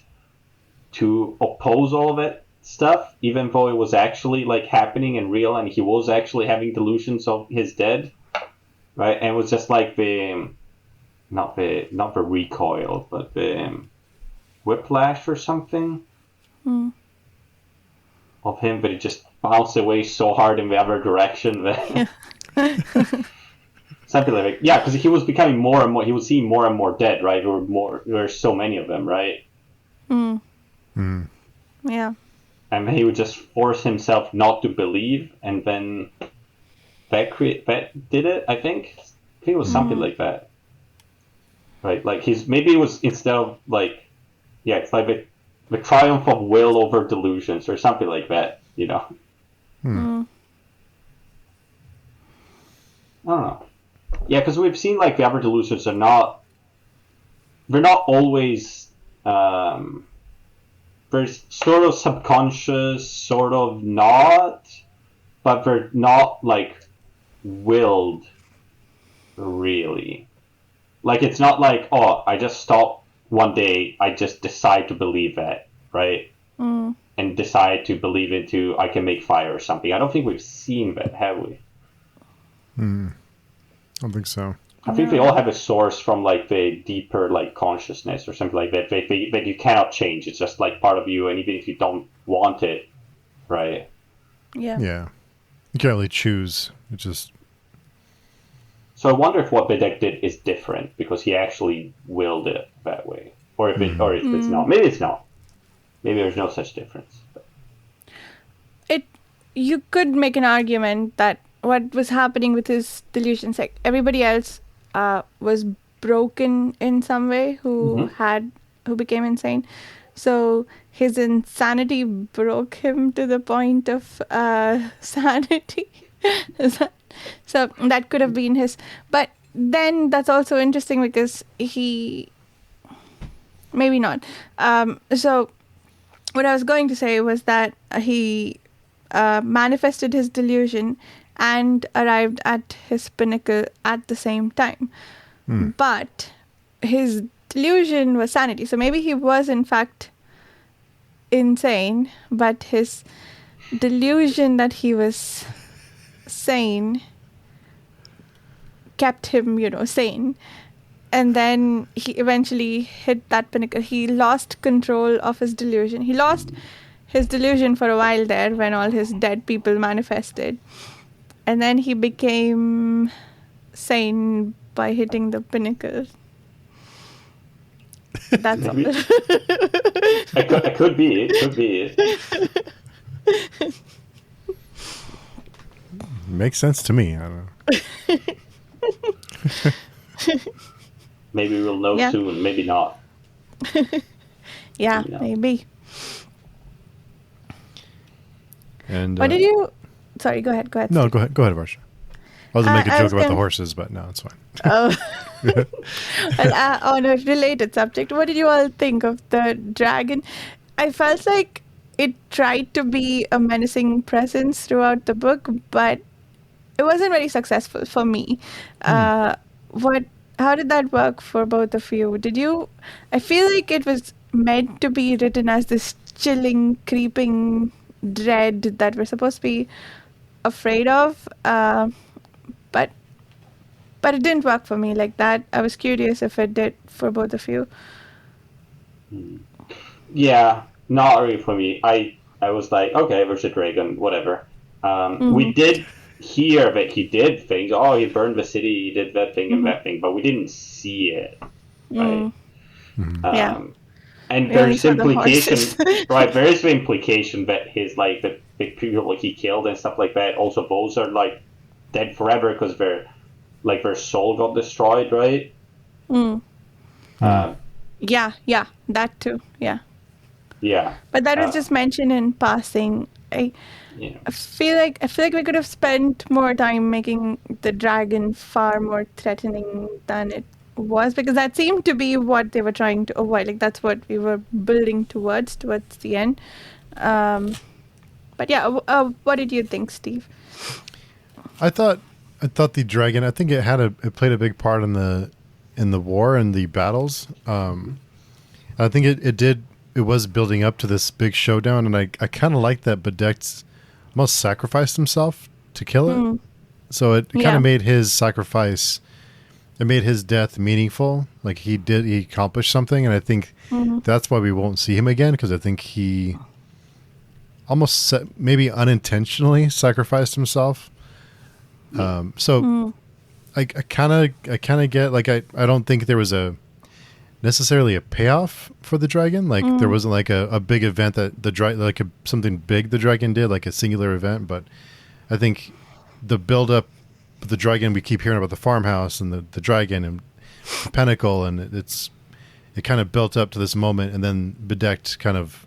to oppose all of that stuff, even though it was actually like happening and real, and he was actually having delusions of his dead, right? And it was just like the not the recoil, but the whiplash or something of him, but it just bounced away so hard in the other direction that something like that. Yeah, because he was becoming more and more. He was seeing more and more dead, right? There were so many of them, right? Yeah. And he would just force himself not to believe, and then that did it. I think it was something like that, right? Like maybe it was instead of like, yeah, it's like the triumph of will over delusions or something like that, you know. I don't know. Yeah, because we've seen like the other delusions they're not always they're sort of subconscious, sort of not, but they're not like willed really. Like it's not like, oh, I just stop one day, I just decide to believe that, right? And decide to believe into I can make fire or something. I don't think we've seen that, have we? I don't think so. I think they all have a source from like the deeper like consciousness or something like that that you cannot change. It's just like part of you, and even if you don't want it, right? Yeah. Yeah. You can't really choose. It just... So I wonder if what Bedek did is different because he actually willed it that way, or if it's not. Maybe it's not. Maybe there's no such difference. You could make an argument that what was happening with his delusions, like everybody else was broken in some way who became insane. So his insanity broke him to the point of sanity. So that could have been his. But then that's also interesting because maybe not. So what I was going to say was that he manifested his delusion and arrived at his pinnacle at the same time. But his delusion was sanity. So maybe he was in fact insane, but his delusion that he was sane kept him, sane. And then he eventually hit that pinnacle. He lost control of his delusion. He lost his delusion for a while there when all his dead people manifested. And then he became sane by hitting the pinnacle. That's all. It could be. It could be. Makes sense to me. I don't know. Maybe we'll know soon. Maybe not. Yeah, maybe. And what did you... Sorry, go ahead. No, go ahead, Varsha. I was going to make a joke about the horses, but no, it's fine. Oh. On a related subject, what did you all think of the dragon? I felt like it tried to be a menacing presence throughout the book, but it wasn't very successful for me. How did that work for both of you? I feel like it was meant to be written as this chilling, creeping dread that we're supposed to be afraid of, but it didn't work for me like that. I was curious if it did for both of you. Yeah, not really for me. I was like, okay, there's a dragon, whatever. We did hear that he did things. Oh, he burned the city, he did that thing and that thing, but we didn't see it, right? Yeah. And there's implication, right? There is the implication that his like the big people he killed and stuff like that. Also, those are like dead forever because their soul got destroyed, right? Yeah, that too. Yeah. Yeah. But that was just mentioned in passing. I feel like we could have spent more time making the dragon far more threatening than it was, because that seemed to be what they were trying to avoid. Like that's what we were building towards the end. But yeah, what did you think, Steve? I thought the dragon. I think it played a big part in the war and the battles. I think it did it was building up to this big showdown, and I kind of liked that Bedekt almost sacrificed himself to kill it. So it kind Yeah. of made his sacrifice, it made his death meaningful. Like he accomplished something, and I think that's why we won't see him again, because I think he almost maybe unintentionally sacrificed himself. So I kind of get, like, I don't think there was necessarily a payoff for the dragon. Like there wasn't like a big event that something big the dragon did, like a singular event. But I think the build up of the dragon, we keep hearing about the farmhouse and the dragon and the pinnacle, and it kind of built up to this moment, and then Bedekt kind of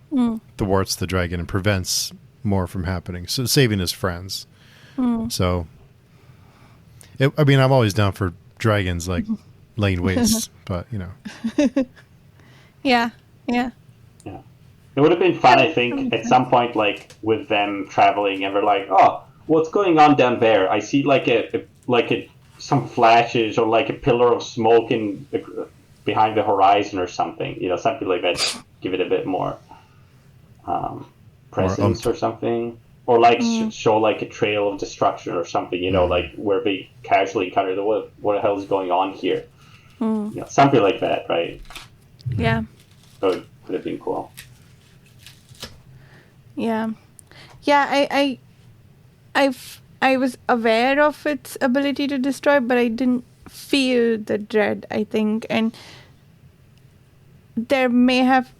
thwarts the dragon and prevents more from happening, so saving his friends. So I mean, I'm always down for dragons like laying waste, but you know. Yeah. Yeah. It would have been fun, I think, at some point, like with them traveling, and we're like, "Oh, what's going on down there? I see some flashes or like a pillar of smoke behind the horizon or something." You know, something like that. Give it a bit more presence or something, or like show like a trail of destruction or something. You know, like where they casually encounter what the hell is going on here. You know, something like that, right? Yeah. So it would have been cool. Yeah. I was aware of its ability to destroy, but I didn't feel the dread, I think. And there may have,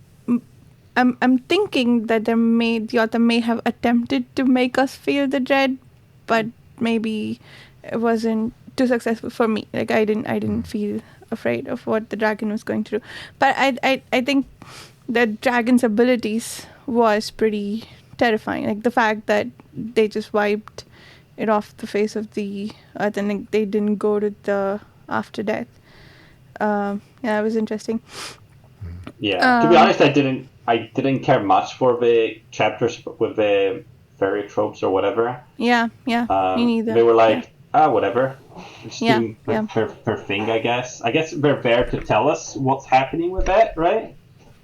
I'm thinking that the author may have attempted to make us feel the dread, but maybe it wasn't too successful for me. Like I didn't feel afraid of what the dragon was going to do. But I think the dragon's abilities was pretty terrifying. Like the fact that they just wiped it off the face of the earth, and like, they didn't go to the after death. Yeah, it was interesting. Yeah, to be honest, I didn't care much for the chapters with the fairy tropes or whatever. Yeah, me neither. They were like, whatever. Just Yeah, doing her thing, I guess. I guess they're there to tell us what's happening with that, right?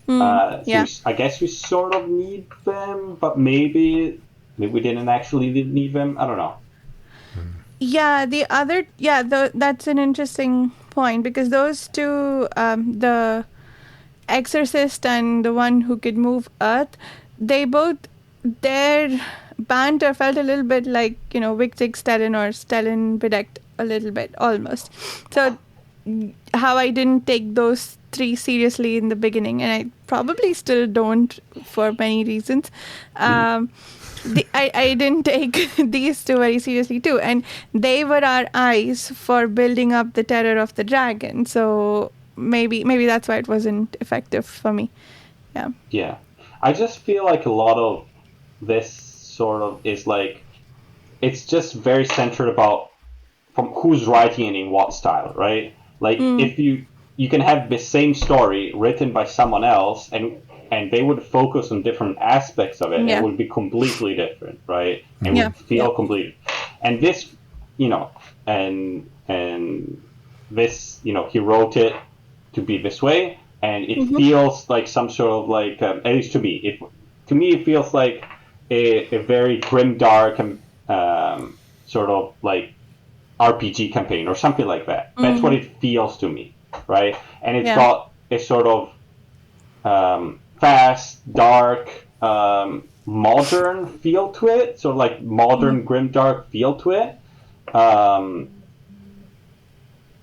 Yeah. I guess we sort of need them, but maybe we didn't actually need them. I don't know. Yeah, that's an interesting point, because those two, the exorcist and the one who could move earth, their banter felt a little bit like, you know, Wichtig Stellan or Stellan Bedekt a little bit, almost. So how I didn't take those three seriously in the beginning, and I probably still don't for many reasons. I didn't take these two very seriously too, and they were our eyes for building up the terror of the dragon. So maybe that's why it wasn't effective for me. Yeah, I just feel like a lot of this sort of is like, it's just very centered about from who's writing it in what style, right? Like if you can have the same story written by someone else, and they would focus on different aspects of it, Yeah. it would be completely different, right? And would feel completely. And this, you know, and this, you know, he wrote it to be this way, and it feels like some sort of like, at least to me, it feels like a very grimdark sort of like RPG campaign or something like that. That's what it feels to me, right? And it's got a sort of fast, dark, modern feel to it, sort of like modern grimdark feel to it.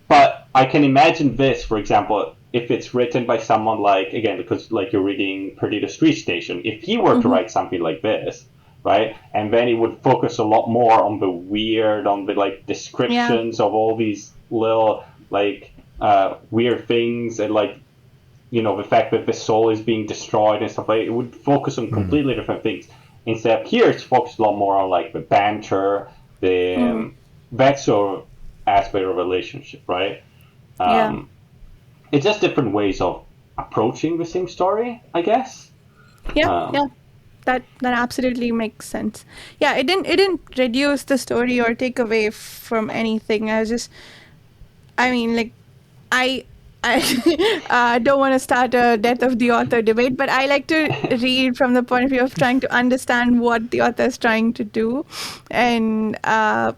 But I can imagine this, for example, if it's written by someone like, again, because like you're reading Perdido Street Station, if he were to write something like this, right, and then it would focus a lot more on the weird, on the like descriptions of all these little like weird things, and like, you know, the fact that the soul is being destroyed and stuff like that, it would focus on completely different things. Instead of here, it's focused a lot more on like the banter, that sort of aspect of relationship, right? It's just different ways of approaching the same story, I guess. That absolutely makes sense. Yeah, it didn't reduce the story or take away from anything. I mean, like, I I don't want to start a death of the author debate, but I like to read from the point of view of trying to understand what the author is trying to do. And yeah,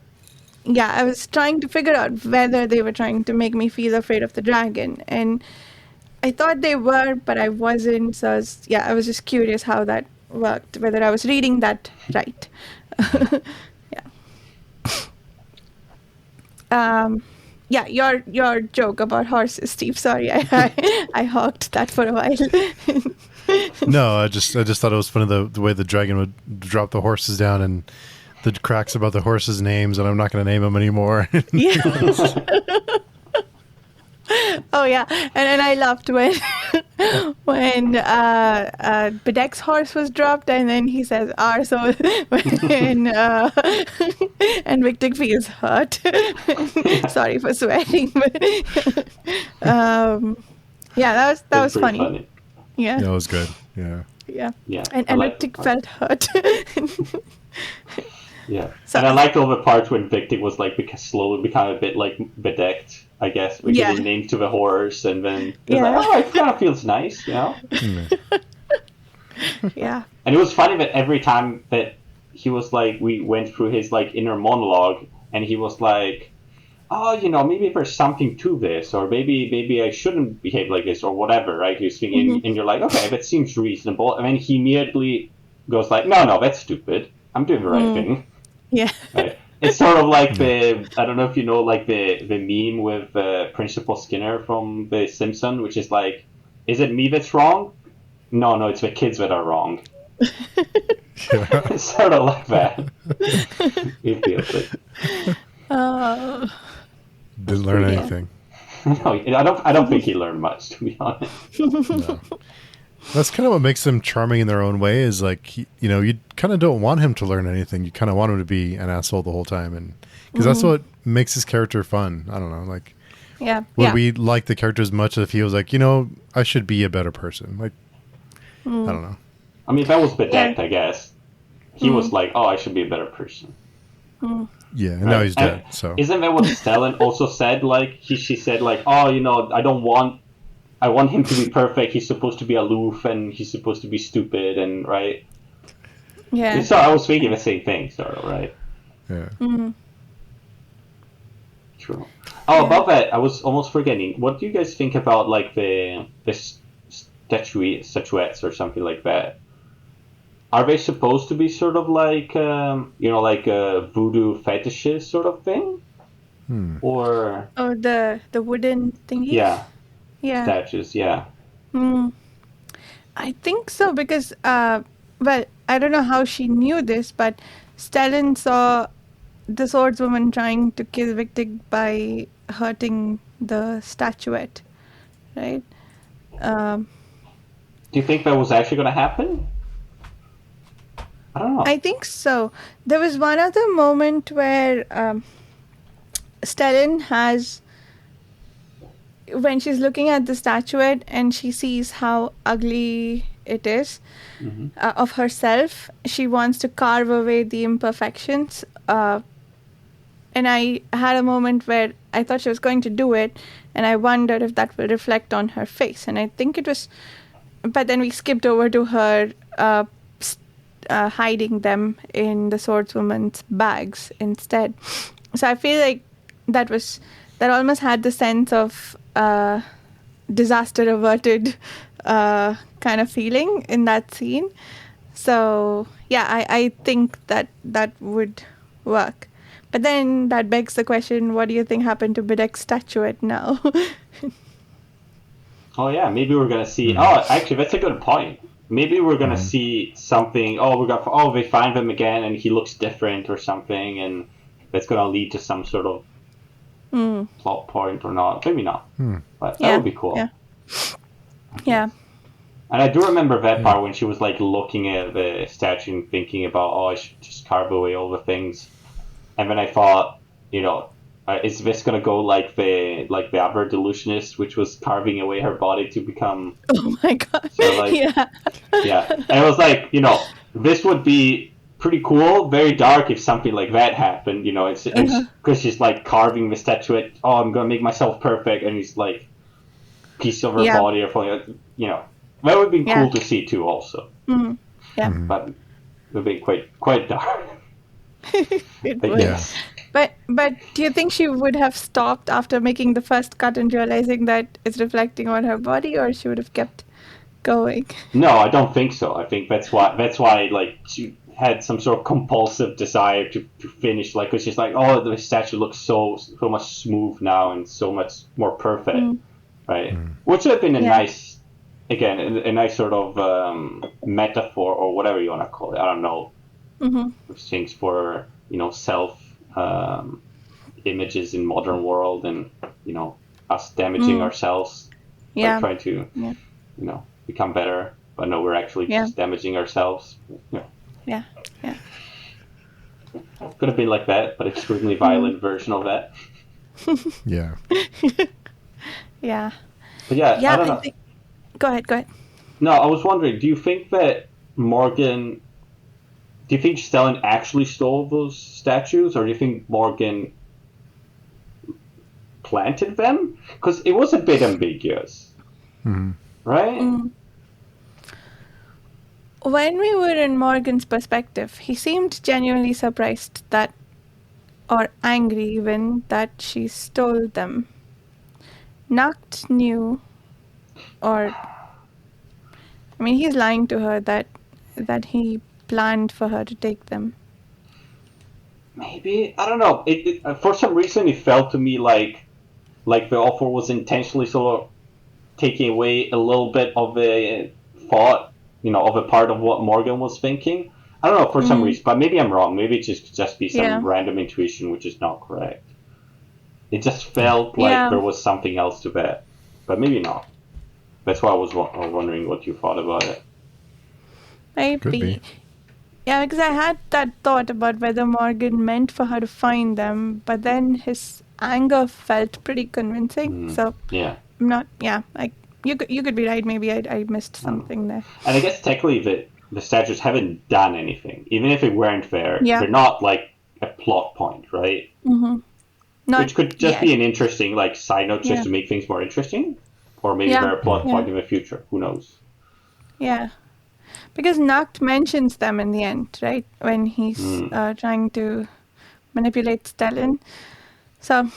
I was trying to figure out whether they were trying to make me feel afraid of the dragon. And I thought they were, but I wasn't. So I was just curious how that worked, whether I was reading that right. Yeah. Your joke about horses, Steve. Sorry, I hogged that for a while. No, I just thought it was funny the way the dragon would drop the horses down and the cracks about the horses' names, and I'm not going to name them anymore. Yeah. Oh yeah, and then I loved when Bedek's horse was dropped, and then he says "R," so when and Victor feels hurt. Sorry for swearing, but yeah, that was funny. Yeah, that was good. Yeah. Yeah. And Victor felt hurt. Yeah, and I liked all the parts when Victor was like slowly becoming a bit like bedecked, I guess, we gave a name to the horse, and then it was like, oh, it kind of feels nice, you know? Yeah. And it was funny that every time that he was like, we went through his like inner monologue, and he was like, oh, you know, maybe there's something to this, or maybe I shouldn't behave like this, or whatever, right? He was thinking, and you're like, okay, that seems reasonable, and then he immediately goes like, no, that's stupid. I'm doing the right thing. Yeah. Right? It's sort of like I don't know if you know, like the meme with Principal Skinner from The Simpsons, which is like, is it me that's wrong? No, it's the kids that are wrong. It's sort of like that. It feels it. Didn't learn anything. No, I don't think he learned much, to be honest. No. That's kind of what makes them charming in their own way. Is like you kind of don't want him to learn anything. You kind of want him to be an asshole the whole time, and because that's what makes his character fun. I don't know, like would we like the character as much if he was like, I should be a better person? Like I don't know. I mean, that was bedecked, I guess. He was like, oh, I should be a better person. Yeah, and now he's dead. So isn't that what Stellan also said? Like she said, like, oh, I want him to be perfect. He's supposed to be aloof, and he's supposed to be stupid, and right. Yeah. So I was thinking the same thing, sort of, right? Yeah. True. Oh, about that, I was almost forgetting. What do you guys think about like the statuettes or something like that? Are they supposed to be sort of like like a voodoo fetishes sort of thing, or the wooden thingy? Yeah. Statues, yeah. I think so because, I don't know how she knew this, but Stellan saw the swordswoman trying to kill Victor by hurting the statuette, right? Do you think that was actually going to happen? I don't know. I think so. There was one other moment where Stellan has... when she's looking at the statuette and she sees how ugly it is of herself, she wants to carve away the imperfections. And I had a moment where I thought she was going to do it, and I wondered if that will reflect on her face. And I think it was... But then we skipped over to her hiding them in the swordswoman's bags instead. So I feel like that almost had the sense of disaster averted kind of feeling in that scene. So yeah, I think that would work. But then that begs the question, what do you think happened to Bedek's statuette now? Oh yeah, maybe we're gonna see. Oh, actually, that's a good point. Maybe we're gonna see something. They find him again, and he looks different or something, and that's gonna lead to some sort of plot point or not. Maybe not. But that would be cool. Yeah. And I do remember that part when she was like looking at the statue and thinking about, I should just carve away all the things. And then I thought, is this gonna go like the other delusionist, which was carving away her body to become? Oh my god! So yeah. And it was like, this would be pretty cool, very dark if something like that happened. It's because she's like carving the statuette. Oh, I'm gonna make myself perfect, and he's like piece of her Yeah. body or something. That would be Yeah. cool to see too. Also, Yeah. but it would be quite dark. It I would. guess. But do you think she would have stopped after making the first cut and realizing that it's reflecting on her body, or she would have kept going? No, I don't think so. I think that's why like she had some sort of compulsive desire to finish, like, because she's like, oh, the statue looks so much smooth now and so much more perfect, right? Which would have been a Yeah. nice, again, a nice sort of metaphor or whatever you want to call it. I don't know. Things for self images in modern world, and us damaging ourselves, Yeah. like trying to Yeah. become better, but no, we're actually Yeah. just damaging ourselves. Yeah. Yeah. Could have been like that, but extremely violent version of that. Yeah. Yeah. But yeah, Yeah. I don't know. Go ahead. No, I was wondering, do you think that Morgan? Do you think Stellan actually stole those statues, or do you think Morgan planted them? Because it was a bit ambiguous, right? When we were in Morgan's perspective, he seemed genuinely surprised that, or angry even, that she stole them. Nacht knew, or I mean, he's lying to her that he planned for her to take them. Maybe, I don't know. For some reason, it felt to me like the author was intentionally sort of taking away a little bit of a thought, of a part of what Morgan was thinking. I don't know, for some reason, but maybe I'm wrong. Maybe it just be some random intuition, which is not correct. It just felt like there was something else to that, but maybe not. That's why I was wondering what you thought about it. Maybe. Could be. Yeah, because I had that thought about whether Morgan meant for her to find them, but then his anger felt pretty convincing. So Yeah. I'm not. Yeah, like you could be right. Maybe I missed something there. And I guess technically the statues haven't done anything, even if it weren't there. Yeah. They're not like a plot point, right? Which could just be an interesting like side note, just to make things more interesting, or maybe they're a plot point in the future. Who knows? Yeah. Because Nacht mentions them in the end, right? When he's trying to manipulate Stellan. So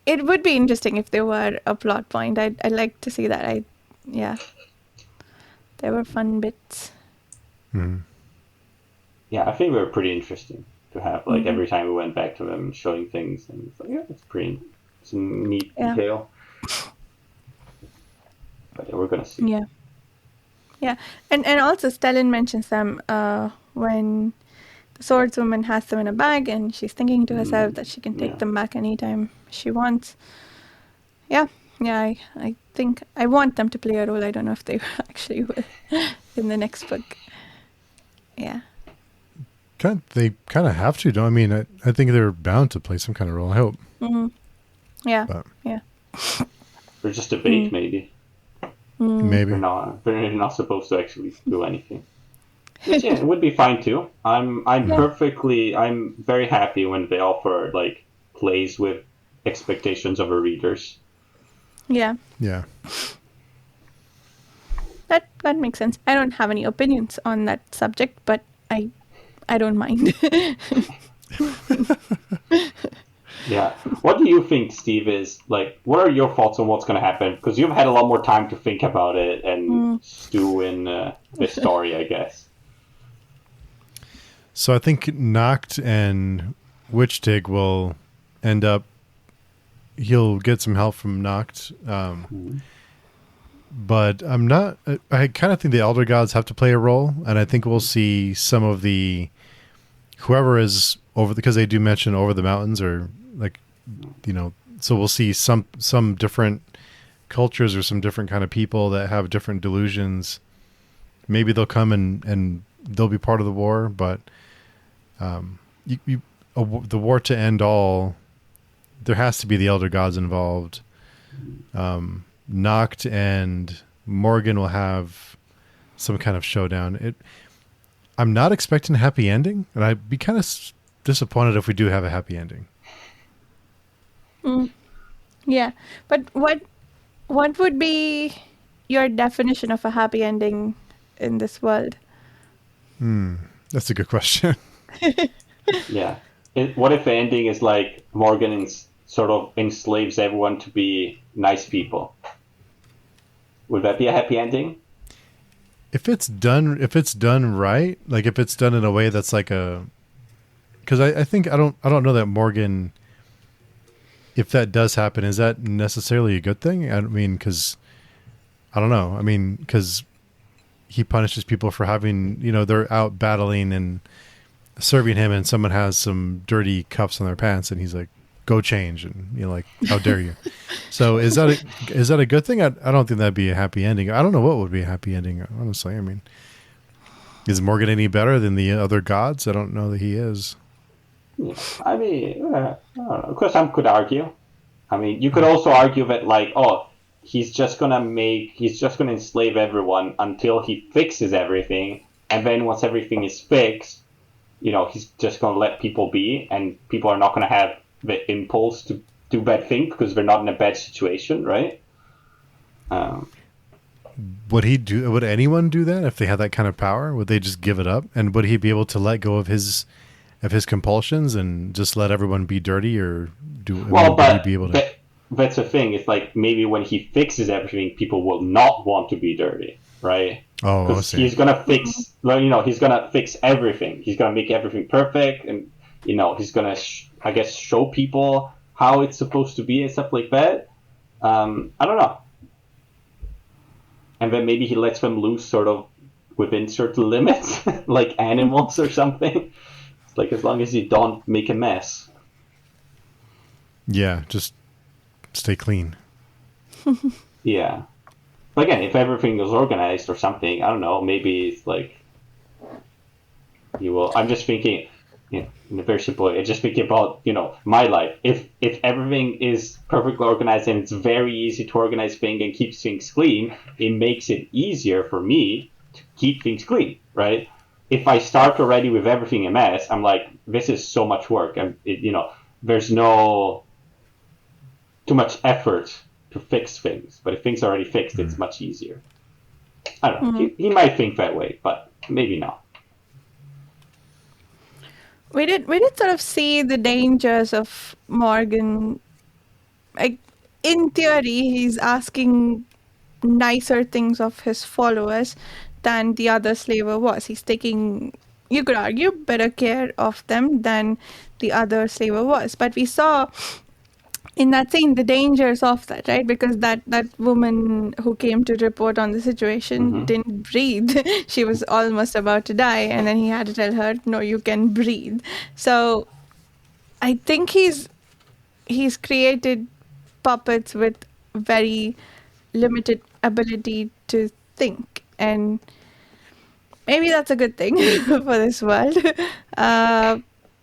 it would be interesting if they were a plot point. I'd like to see that. They were fun bits. Yeah, I think they were pretty interesting to have. Like every time we went back to them, showing things, and it's like, it's a neat detail. But we're gonna see. Yeah. Yeah, and also Stellan mentions them when the swordswoman has them in a bag, and she's thinking to herself that she can take them back anytime she wants. Yeah, I think I want them to play a role. I don't know if they actually will in the next book. Yeah. They kind of have to, don't I mean, I think they're bound to play some kind of role, I hope. Yeah, But yeah. They're just a bait, maybe. maybe. They're not supposed to actually do anything. Which, it would be fine too. I'm very happy when the author like plays with expectations of her readers. Yeah. Yeah. That makes sense. I don't have any opinions on that subject, but I don't mind. Yeah. What do you think, Steve, is like, what are your thoughts on what's going to happen? Because you've had a lot more time to think about it and stew in this story, I guess. So I think Nacht and Witchtig will end up, he'll get some help from Nacht. But I kind of think the Elder Gods have to play a role. And I think we'll see some of whoever is because they do mention over the mountains, or like, so we'll see some different cultures or some different kind of people that have different delusions. Maybe they'll come and they'll be part of the war, but the war to end all, there has to be the Elder Gods involved. Nacht and Morgan will have some kind of showdown. I'm not expecting a happy ending, and I'd be kind of disappointed if we do have a happy ending. Yeah, but what What would be your definition of a happy ending in this world? That's a good question. Yeah. What if the ending is like Morgan sort of enslaves everyone to be nice people? Would that be a happy ending? If it's done right, like if it's done in a way that's like because I think I don't know that Morgan, if that does happen, is that necessarily a good thing? I mean, because I don't know. I mean, because he punishes people for having, they're out battling and serving him, and someone has some dirty cuffs on their pants, and he's like, "Go change," and like, "How dare you?" So is that a good thing? I don't think that'd be a happy ending. I don't know what would be a happy ending, honestly. I mean, is Morgan any better than the other gods? I don't know that he is. Yeah. I mean, I don't know. Of course, some could argue. I mean, you could also argue that, like, oh, he's just gonna enslave everyone until he fixes everything, and then once everything is fixed, he's just gonna let people be, and people are not gonna have the impulse to do bad things because they're not in a bad situation, right? Would anyone do that if they had that kind of power? Would they just give it up? And would he be able to let go of his compulsions and just let everyone be dirty, or would he be able to? That's the thing. It's like maybe when he fixes everything, people will not want to be dirty, right? Oh, because he's gonna fix. He's gonna fix everything. He's gonna make everything perfect, and he's gonna, I guess, show people how it's supposed to be and stuff like that. I don't know. And then maybe he lets them loose, sort of within certain limits, like animals or something. It's like, as long as you don't make a mess. Yeah, just stay clean. Yeah. But again, if everything was organized or something, I don't know, maybe it's like you will. I'm just thinking, in a very simple way, I'm just thinking about, my life. If everything is perfectly organized and it's very easy to organize things and keep things clean, it makes it easier for me to keep things clean, right? If I start already with everything a mess, I'm like, this is so much work, and there's no too much effort to fix things. But if things are already fixed, it's much easier. I don't know. He might think that way, but maybe not. We did sort of see the dangers of Morgan. Like, in theory, he's asking nicer things of his followers than the other slaver was. He's taking, you could argue, better care of them than the other slaver was. But we saw in that scene the dangers of that, right? Because that woman who came to report on the situation didn't breathe. She was almost about to die, and then he had to tell her, no, you can breathe. So I think he's created puppets with very limited ability to think, and maybe that's a good thing for this world.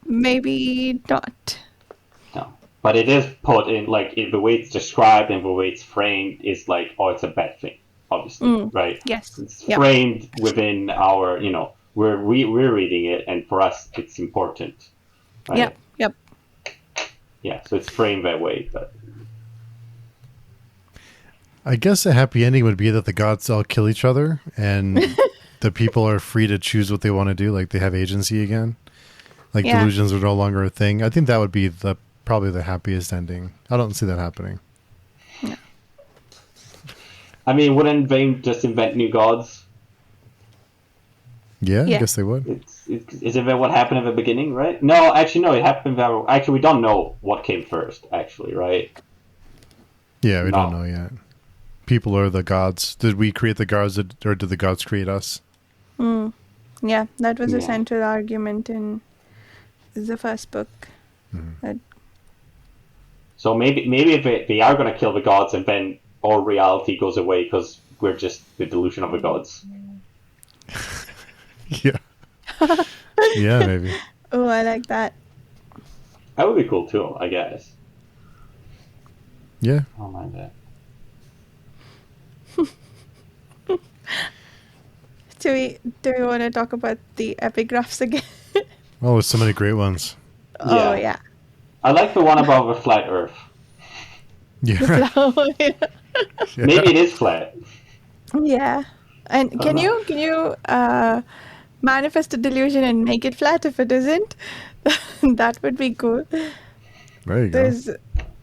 Maybe not. No. But it is put in, like, the way it's described and the way it's framed is like, oh, it's a bad thing, obviously, right? Yes. It's framed within our, we're reading it, and for us, it's important. Right? Yep. Yeah, so it's framed that way, but I guess a happy ending would be that the gods all kill each other and the people are free to choose what they want to do. Like, they have agency again. Like, delusions are no longer a thing. I think that would be probably the happiest ending. I don't see that happening. No. I mean, wouldn't they just invent new gods? Yeah, I guess they would. Isn't that what happened at the beginning, right? No, actually, no, it happened. Actually, we don't know what came first, actually, right? Yeah, we don't know yet. People are the gods. Did we create the gods, or did the gods create us? Yeah, that was a central argument in the first book. So maybe if they are going to kill the gods, and then all reality goes away because we're just the delusion of the gods. Yeah. Yeah, maybe. Oh, I like that. That would be cool too, I guess. Yeah. I don't mind that. Do we want to talk about the epigraphs again? Oh, there's so many great ones. Oh, yeah. I like the one about the flat Earth. Yeah. Maybe it is flat. Yeah. And I don't know. can you manifest a delusion and make it flat if it isn't? That would be cool. There you go. There's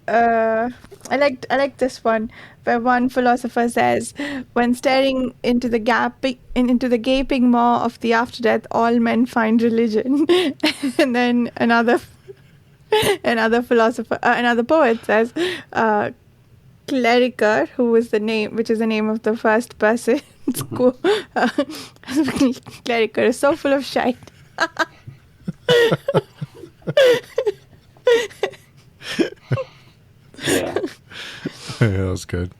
I like this one where one philosopher says, when staring into the into the gaping maw of the after death, all men find religion. And then another philosopher, another poet says, Cleriker, which is the name of the first person. School, Cleriker is so full of shite. Yeah. Yeah, that was good.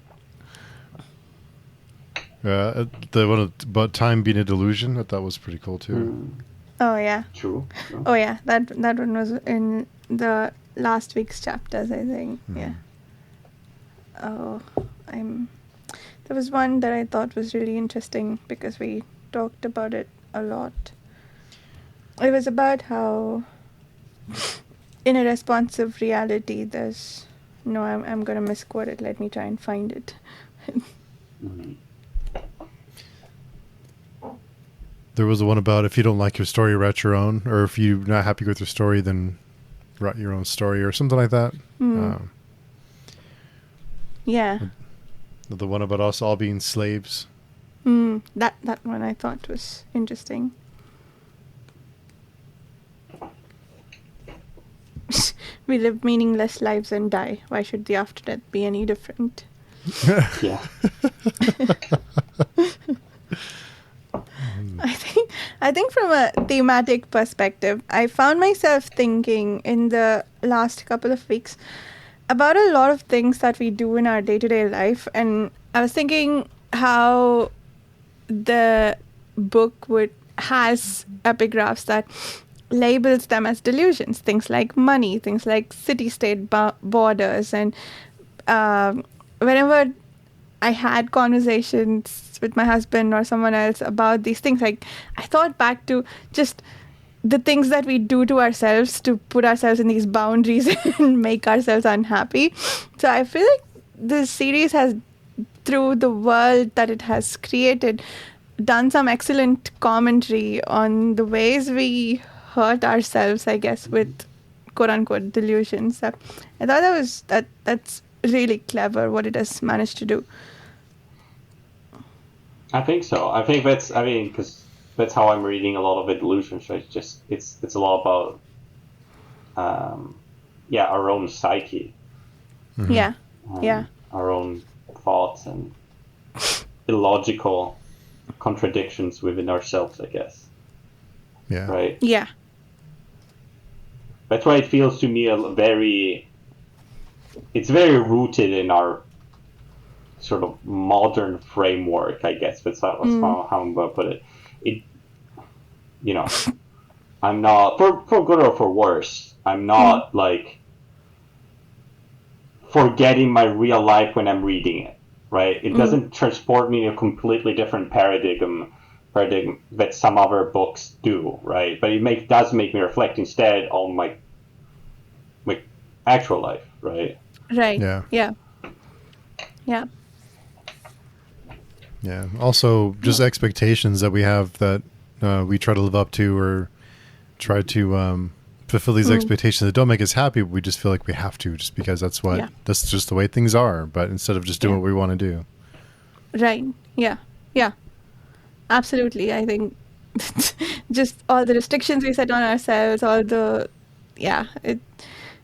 The one about time being a delusion, I thought was pretty cool too. Mm, Oh yeah. true. Oh yeah. That one was in the last week's chapters, I think. Yeah. Oh, there was one that I thought was really interesting because we talked about it a lot. It was about how in a responsive reality there's no, I'm gonna misquote it. Let me try and find it. Mhm. There was the one about if you don't like your story, write your own, or if you're not happy with your story, then write your own story, or something like that. Yeah. The one about us all being slaves. That one I thought was interesting. We live meaningless lives and die. Why should the after death be any different? Yeah. I think from a thematic perspective, I found myself thinking in the last couple of weeks about a lot of things that we do in our day-to-day life, and I was thinking how the book has epigraphs that labels them as delusions, things like money, things like city-state borders, and whenever I had conversations with my husband or someone else about these things, like I thought back to just the things that we do to ourselves to put ourselves in these boundaries and make ourselves unhappy. So I feel like this series has, through the world that it has created, done some excellent commentary on the ways we hurt ourselves, I guess, with quote unquote delusions. So I thought that's really clever what it has managed to do. I think so. I think because that's how I'm reading a lot of it, delusions. Right? It's a lot about, our own psyche, Yeah. Yeah. our own thoughts and illogical contradictions within ourselves, I guess. Yeah. Right. Yeah. That's why it feels to me it's very rooted in our sort of modern framework, I guess. That's how I'm going to put it. I'm not, for good or for worse, I'm not like forgetting my real life when I'm reading it, right? It doesn't transport me in a completely different paradigm that some other books do, right? But it does make me reflect instead on my actual life, right? Right. Yeah. Yeah. Yeah. Yeah. Also, just expectations that we have that we try to live up to, or try to fulfill these expectations that don't make us happy. But we just feel like we have to, just because that's just the way things are. But instead of just doing what we want to do. Right. Yeah. Yeah. Absolutely. I think just all the restrictions we set on ourselves, it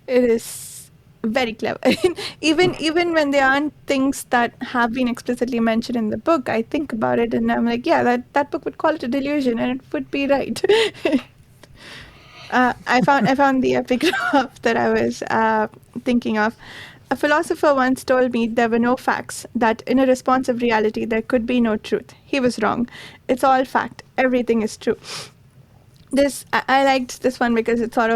is very clever. Even when there aren't things that have been explicitly mentioned in the book, I think about it and I'm like, yeah, that book would call it a delusion, and it would be right. I found the epigraph that I was thinking of. A philosopher once told me there were no facts, that in a responsive reality there could be no truth. He was wrong. It's all fact. Everything is true. I liked this one because it's sort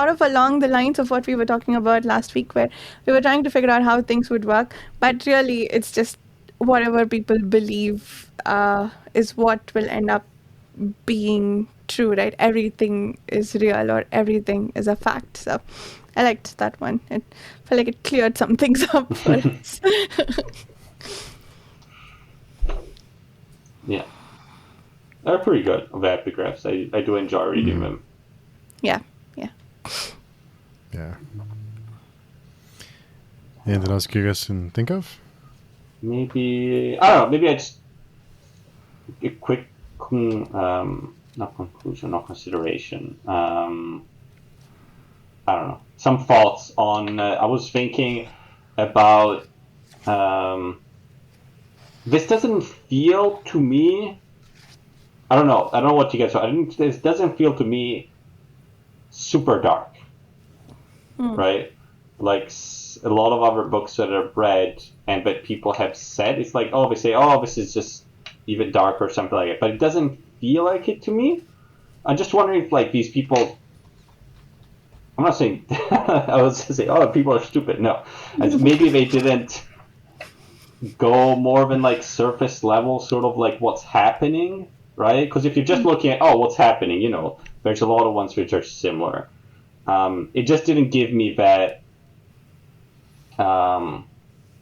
of along the lines of what we were talking about last week, where we were trying to figure out how things would work, but really it's just whatever people believe is what will end up being true, right? Everything is real or everything is a fact. So I liked that one. It felt like it cleared some things up for us. Yeah. They're pretty good of epigraphs. I do enjoy reading them. Yeah. Yeah. Anything else you guys can think of? Maybe I don't know. Maybe I just a quick not conclusion, not consideration. I don't know. Some thoughts on. I was thinking about. This doesn't feel to me. I don't know. I don't know what you guys. This doesn't feel to me super dark, right? Like a lot of other books that I've read and that people have said, it's like, oh, they say, oh, this is just even darker or something like it. But it doesn't feel like it to me. I'm just wondering if, like, these people. I'm not saying. I was to say, oh, people are stupid. No, maybe they didn't go more than like surface level, sort of like what's happening, right? Because if you're just looking at, oh, what's happening, there's a lot of ones which are similar. It just didn't give me that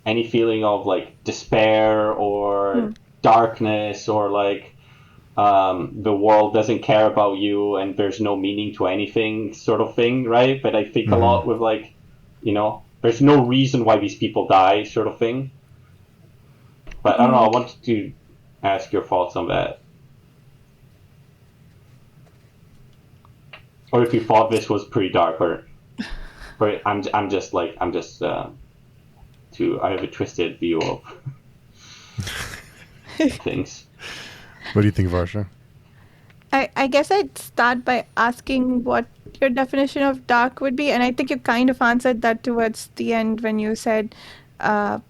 any feeling of like despair or darkness or like the world doesn't care about you and there's no meaning to anything sort of thing, right? But I think a lot with like, there's no reason why these people die sort of thing. But I don't know, I wanted to ask your thoughts on that. Or if you thought this was pretty dark, or I have a twisted view of things. What do you think, Varsha? I guess I'd start by asking what your definition of dark would be, and I think you kind of answered that towards the end when you said, the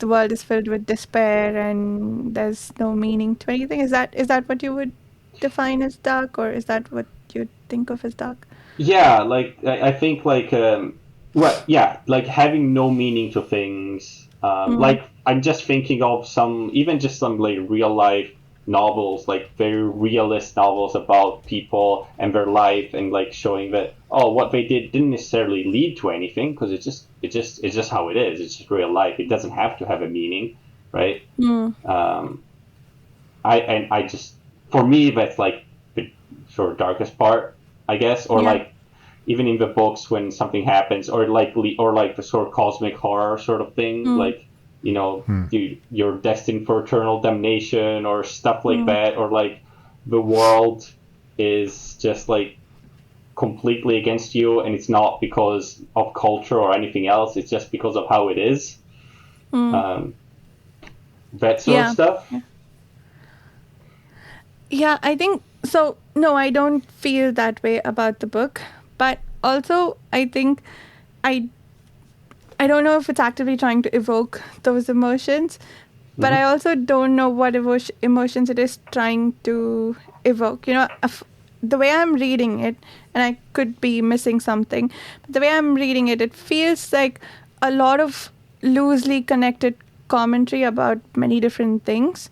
world is filled with despair and there's no meaning to anything. Is that what you would define as dark, or is that what you think of as dark? Yeah, like I think like like having no meaning to things. Like I'm just thinking of some like real life novels, like very realist novels about people and their life, and like showing that what they didn't necessarily lead to anything, because it's just how it is. It's just real life. It doesn't have to have a meaning, right? I just, for me, that's like the sort of darkest part, I guess, or like even in the books when something happens, or like the sort of cosmic horror sort of thing, like you're destined for eternal damnation or stuff like that, or like the world is just like completely against you, and it's not because of culture or anything else, it's just because of how it is. That sort of stuff. Yeah, I think so. No, I don't feel that way about the book, but also I think I don't know if it's actively trying to evoke those emotions, but I also don't know what emotions it is trying to evoke. The way I'm reading it, and I could be missing something, but the way I'm reading it, it feels like a lot of loosely connected commentary about many different things.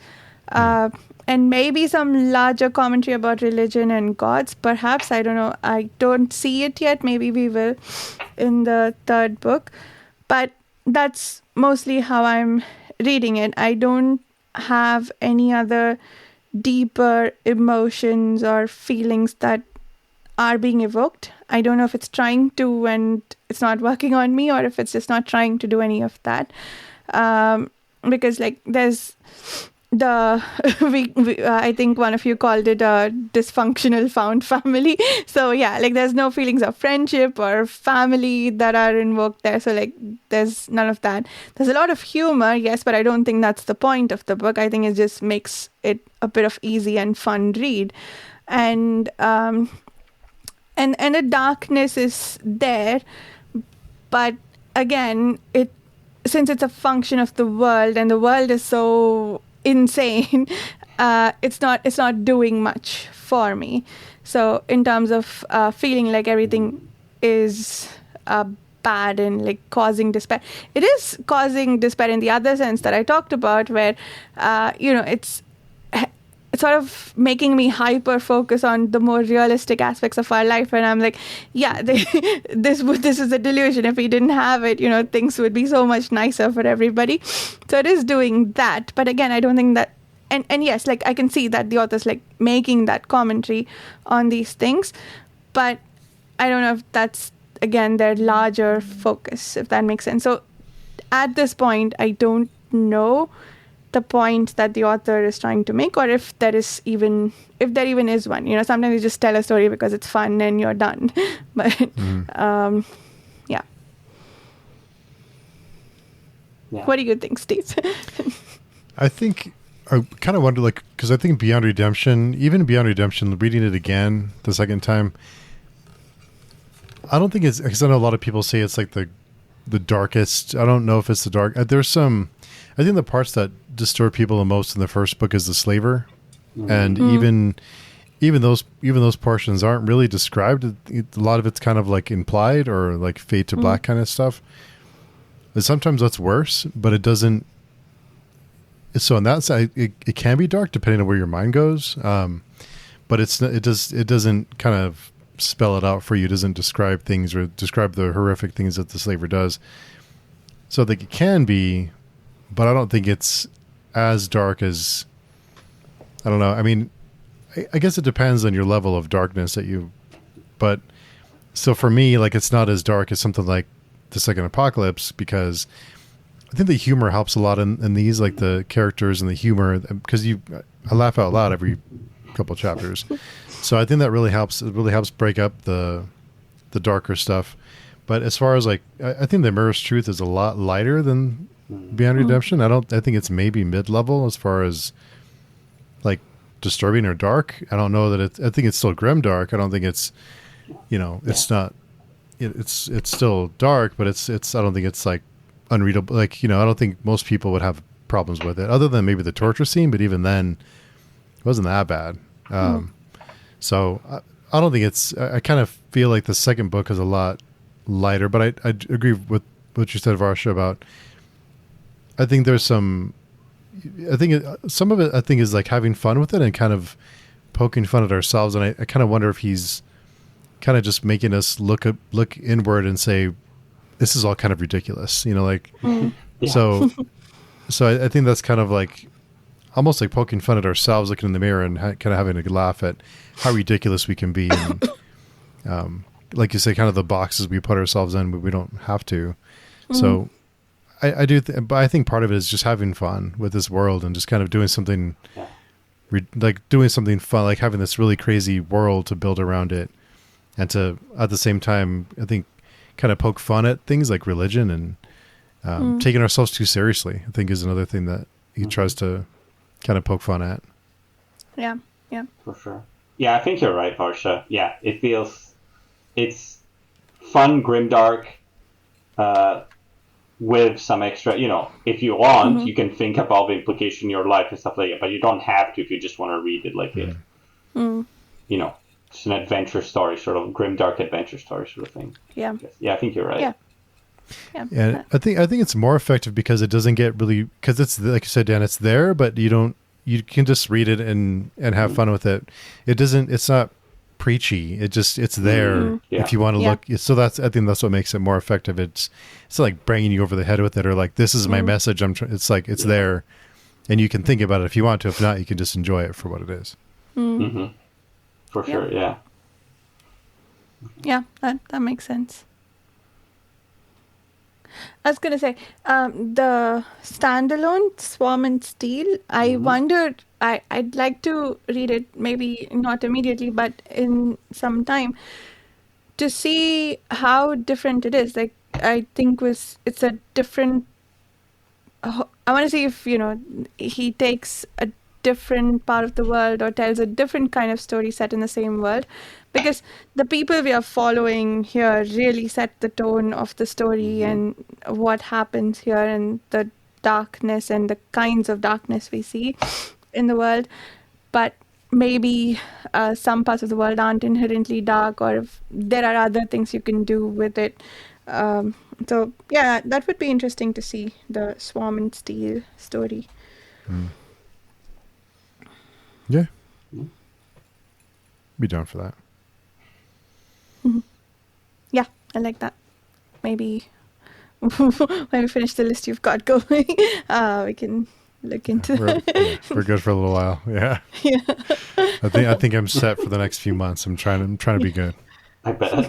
And maybe some larger commentary about religion and gods, perhaps. I don't know. I don't see it yet. Maybe we will in the third book. But that's mostly how I'm reading it. I don't have any other deeper emotions or feelings that are being evoked. I don't know if it's trying to and it's not working on me, or if it's just not trying to do any of that. Because like there's I think one of you called it a dysfunctional found family. So yeah, like there's no feelings of friendship or family that are invoked there. So like there's none of that. There's a lot of humor, yes, but I don't think that's the point of the book. I think it just makes it a bit of easy and fun read. And the darkness is there, but again, since it's a function of the world, and the world is so insane, it's not doing much for me. So in terms of feeling like everything is bad and like causing despair, it is causing despair in the other sense that I talked about, where it's sort of making me hyper focus on the more realistic aspects of our life, and I'm like, yeah, this is a delusion. If we didn't have it, things would be so much nicer for everybody. So it is doing that, but again, I don't think that, and yes, like I can see that the author's like making that commentary on these things, but I don't know if that's again their larger focus, if that makes sense. So at this point, I don't know the point that the author is trying to make, or if there even is one. Sometimes you just tell a story because it's fun and you're done. But yeah. What do you think, Steve? I think I kind of wonder, like, because I think Beyond Redemption, reading it again the second time, I don't think it's, because I know a lot of people say it's like the darkest. I don't know if it's the dark. I think the parts that disturb people the most in the first book is the slaver, and even those portions aren't really described. A lot of it's kind of like implied or like fade to black kind of stuff. And sometimes that's worse, but it doesn't. So on that side, it can be dark depending on where your mind goes, but it doesn't kind of spell it out for you. It doesn't describe things or describe the horrific things that the slaver does. So I think it can be, but I don't think it's as dark as, I don't know. I mean, I guess it depends on your level of darkness but so for me, like, it's not as dark as something like The Second Apocalypse, because I think the humor helps a lot in these, like the characters and the humor, because I laugh out loud every couple chapters. So I think that really helps. It really helps break up the darker stuff. But as far as like, I think The Mirror's Truth is a lot lighter than Beyond Redemption. I think it's maybe mid-level as far as like disturbing or dark. I don't know that I think it's still grim dark. I don't think it's, it's not, it's still dark, but it's, I don't think it's like unreadable. Like, I don't think most people would have problems with it other than maybe the torture scene. But even then it wasn't that bad. So I don't think I kind of feel like the second book is a lot lighter, but I agree with what you said, Varsha, about, I think there's some of it, I think, is like having fun with it and kind of poking fun at ourselves. And I kind of wonder if he's kind of just making us look inward and say, this is all kind of ridiculous, So I think that's kind of like almost like poking fun at ourselves, looking in the mirror and kind of having a laugh at how ridiculous we can be. And, like you say, kind of the boxes we put ourselves in, but we don't have to. So I do, but I think part of it is just having fun with this world and just kind of doing something fun, like having this really crazy world to build around it. And to, at the same time, I think, kind of poke fun at things like religion and taking ourselves too seriously, I think, is another thing that he tries to kind of poke fun at. Yeah. For sure. Yeah, I think you're right, Varsha. Yeah, it's fun, grimdark, with some extra, if you want, you can think about the implication in your life and stuff like that, but you don't have to if you just want to read it like it. It's an adventure story, sort of grimdark adventure story sort of thing. Yeah. Yeah, I think you're right. Yeah. I think it's more effective because it doesn't get really, because it's, like you said, Dan, it's there, but you can just read it and have fun with it. It's not preachy. It's there if you want to look. So I think that's what makes it more effective. It's like banging you over the head with it, or like, this is my message. It's like, it's there and you can think about it if you want to. If not, you can just enjoy it for what it is. For sure. Yeah. Yeah, that makes sense. I was going to say, the standalone Swarm and Steel, I wondered, I'd like to read it, maybe not immediately, but in some time, to see how different it is. Like, I think it's a different, I want to see if, he takes a different part of the world or tells a different kind of story set in the same world, because the people we are following here really set the tone of the story and what happens here and the darkness and the kinds of darkness we see in the world. But maybe some parts of the world aren't inherently dark, or if there are other things you can do with it. So yeah, that would be interesting to see the Swarm and Steel story. Yeah. Be down for that. Yeah, I like that. Maybe when we finish the list you've got going, we can look into We're good for a little while. Yeah. Yeah. I think I'm set for the next few months. I'm trying to be good. I bet.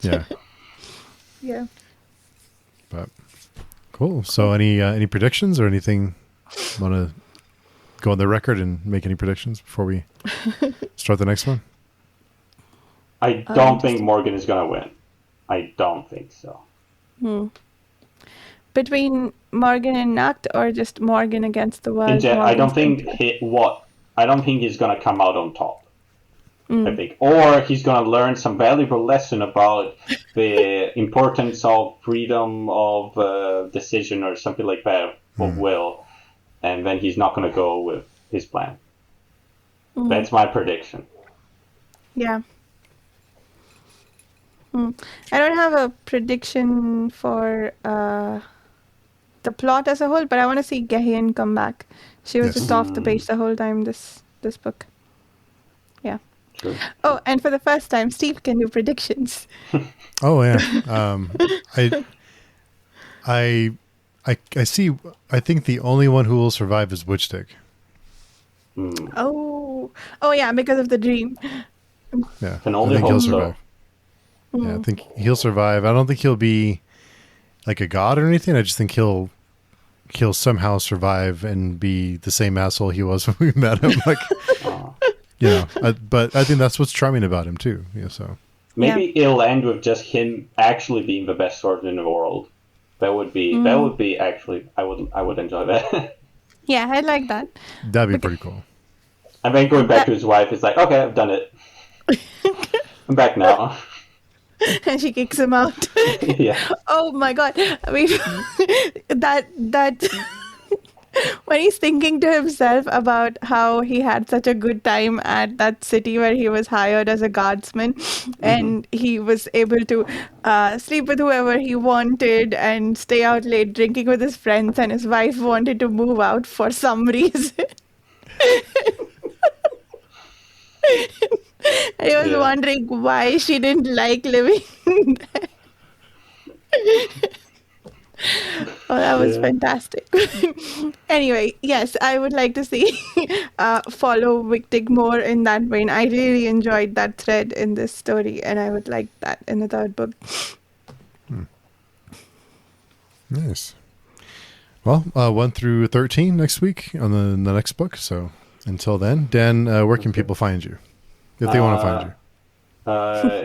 Yeah. Yeah. But cool. So any predictions or anything? Want to go on the record and make any predictions before we start the next one? I don't think Morgan is going to win. I don't think so. Between Morgan and Nacht, or just Morgan against the world? I don't think I don't think he's going to come out on top. I think, or he's going to learn some valuable lesson about the importance of freedom of decision or something like that, of will, and then he's not going to go with his plan. That's my prediction. Yeah. I don't have a prediction for the plot as a whole, but I want to see Gehian come back. She was just off the page the whole time, this book. Yeah. True. Oh, and for the first time, Steve can do predictions. Oh yeah. I see. I think the only one who will survive is Witchstick. Oh yeah, because of the dream. Yeah, Can only I think hope he'll so. survive. Yeah, I think he'll survive. I don't think he'll be like a god or anything. I just think he'll somehow survive and be the same asshole he was when we met him. Like, but I think that's what's charming about him too. Yeah, so maybe it'll end with just him actually being the best swordsman in the world. That would be actually I would enjoy that. Yeah, I like that. that'd be pretty cool. And then going back to his wife, it's like, okay, I've done it. I'm back now. And she kicks him out. Yeah. Oh my god. That when he's thinking to himself about how he had such a good time at that city where he was hired as a guardsman, and he was able to sleep with whoever he wanted and stay out late drinking with his friends, and his wife wanted to move out for some reason. I was wondering why she didn't like living there. Oh, that was fantastic. Anyway, yes, I would like to see follow Wictig more in that vein. I really enjoyed that thread in this story, and I would like that in the third book. Nice. Well, 1 through 13 next week on the next book. So until then, Dan, where can people find you if they want to find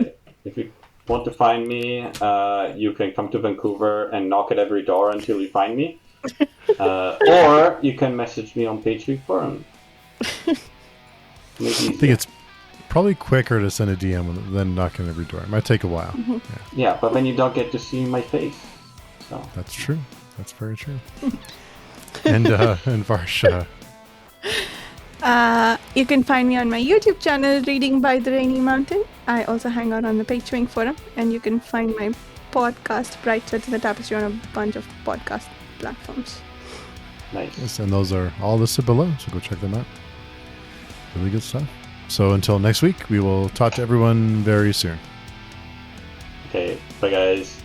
you? If you want to find me, you can come to Vancouver and knock at every door until you find me. Or you can message me on Page Forum. I think it's probably quicker to send a DM than knocking every door. It might take a while. Yeah, but then you don't get to see my face. So That's true. That's very true. and Varsha. You can find me on my YouTube channel, Reading by the Rainy Mountain. I also hang out on the Patreon forum, and you can find my podcast, Bright Threads in the Tapestry, on a bunch of podcast platforms. nice. Yes, and those are all listed below, so go check them out. Really good stuff. So until next week, we will talk to everyone very soon. Okay, bye guys.